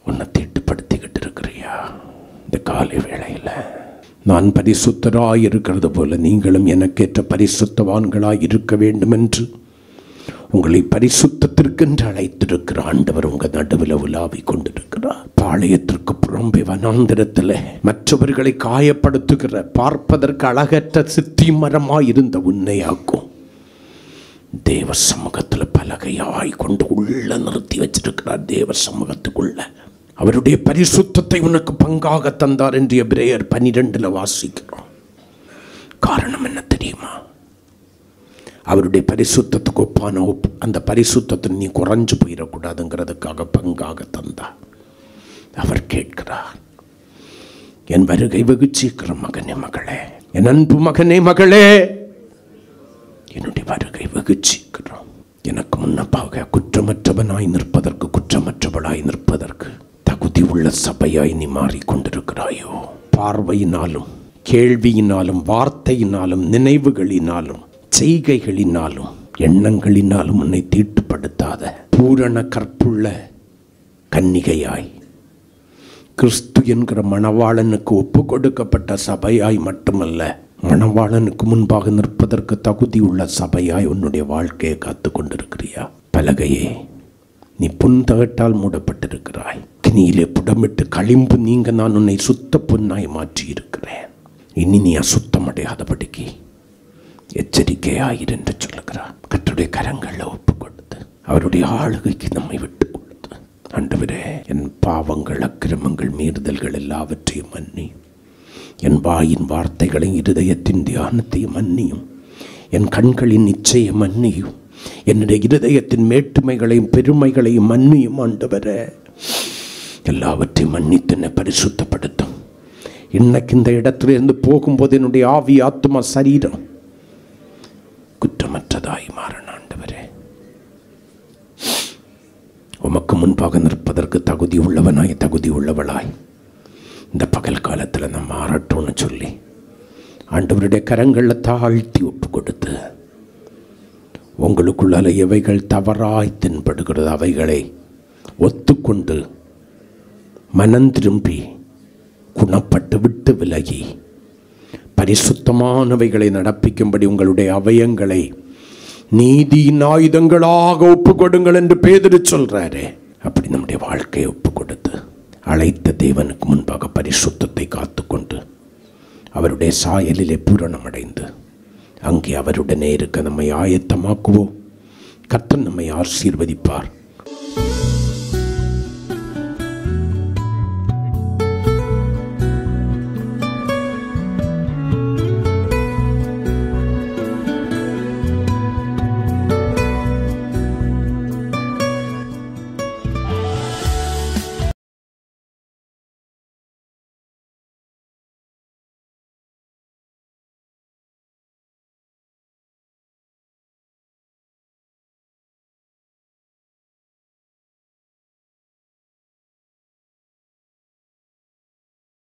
உன்னை தீட்டுப்படுத்திக்கிட்டு இருக்கிறியா? இந்த காலை வேளையில் நான் பரிசுத்தராய் இருக்கிறது போல நீங்களும் எனக்கேற்ற பரிசுத்தவான்களாய் இருக்க வேண்டும் என்று உங்களை பரிசுத்தத்திற்கென்று அழைத்திருக்கிற ஆண்டவர் உங்கள் நடுவில் உலாவி கொண்டிருக்கிறார். பாளையத்திற்கு புறம்பே வனாந்திரத்தில் மற்றவர்களை காயப்படுத்துகிற, பார்ப்பதற்கு அழகற்ற சித்தி மரமாய் இருந்த உன்னையாக்கும் தேவ சமூகத்தில் பலகையாய் கொண்டு உள்ள நிறுத்தி வச்சிருக்கிறார். தேவ சமூகத்துக்குள்ள அவருடைய பரிசுத்தத்தை உனக்கு பங்காக தந்தார் என்று எபிரேயர் 12 வாசிக்கிறோம். காரணம் என்ன தெரியுமா? அவருடைய பரிசுத்தத்துக்கு ஒப்பான அந்த பரிசுத்தத்தை நீ குறைஞ்சு போயிடக்கூடாதுங்கிறதுக்காக பங்காக தந்தார். அவர் கேட்கிறார், என் வருகை வெகு சீக்கிரம் மகனே, மகளே, என் அன்பு மகனே, மகளே, என்னுடைய வருகை வெகு சீக்கிரம். எனக்கு முன்னப்பாக குற்றமற்றவனாய் நிற்பதற்கு, குற்றமற்றவளாய் நிற்பதற்கு தகுதி உள்ள சபையாய் நீ மாறிக்கொண்டிருக்கிறாயோ? பார்வையினாலும், கேள்வியினாலும், வார்த்தையினாலும், நினைவுகளினாலும், செய்கைகளினாலும், எண்ணங்களினாலும் உன்னை தீட்டுப்படுத்தாத பூரண கற்புள்ள கன்னிகையாய், கிறிஸ்து என்கிற மணவாளனுக்கு ஒப்பு கொடுக்கப்பட்ட சபையாய் மட்டுமல்ல, மணவாளனுக்கு முன்பாக நிற்பதற்கு தகுதி உள்ள சபையாய் உன்னுடைய வாழ்க்கையை காத்து கொண்டிருக்கிறியா? பலகையே, நீ புன்தகட்டால் மூடப்பட்டிருக்கிறாய். கினியிலே புடமிட்டு களிம்பு நீங்க நான் உன்னை சுத்த பொன்னாய் மாற்றி இருக்கிறேன். இனி நீ அசுத்தம் அடையாதபடிக்கு எச்சரிக்கையாயிரு என்று சொல்லுகிறார். கர்த்தருடைய கரங்களில் ஒப்பு கொடுத்து அவருடைய ஆளுகைக்கு நம்மை விட்டு கொடுத்து, ஆண்டவரே, என் பாவங்கள், அக்கிரமங்கள், மீறுதல்கள் எல்லாவற்றையும் மன்னியும். என் வாயின் வார்த்தைகளையும் இருதயத்தின் தியானத்தையும் மன்னியும். என் கண்களின் நிச்சயம் மன்னியும். என்னுடைய இருதயத்தின் மேட்டுமைகளையும் பெருமைகளையும் மன்னியும். ஆண்டவரே, எல்லாவற்றையும் மன்னித்து என்னை பரிசுத்தப்படுத்தும். இன்னைக்கு இந்த இடத்திலிருந்து போகும்போது என்னுடைய ஆவி, ஆத்மா, சரீரம் குற்றமற்றதாய் மாறணும். ஆண்டவரே, உமக்கு முன்பாக நிற்பதற்கு தகுதி உள்ளவனாய், தகுதி உள்ளவளாய் இந்த பகல் காலத்தில் நம்ம மாறட்டோன்னு சொல்லி ஆண்டவருடைய கரங்களில் தாழ்த்தி ஒப்பு கொடுத்து, உங்களுக்குள்ள எவைகள் தவறாய் தென்படுகிறது அவைகளை ஒத்துக்கொண்டு மனம் திரும்பி குணப்பட்டு விட்டு விலகி பரிசுத்தமானவைகளை நடப்பிக்கும்படி உங்களுடைய அவயங்களை நீதியின் ஆயுதங்களாக ஒப்பு கொடுங்கள் என்று பேதுரு சொல்றாரு. அப்படி நம்முடைய வாழ்க்கையை ஒப்பு கொடுத்து அழைத்த தேவனுக்கு முன்பாக பரிசுத்தத்தை காத்துக்கொண்டு அவருடைய சாயலிலே பூரணமடைந்து அங்கே அவருடனே இருக்க நம்மை ஆயத்தமாக்குவோம். கர்த்தர் நம்மை ஆசீர்வதிப்பார்.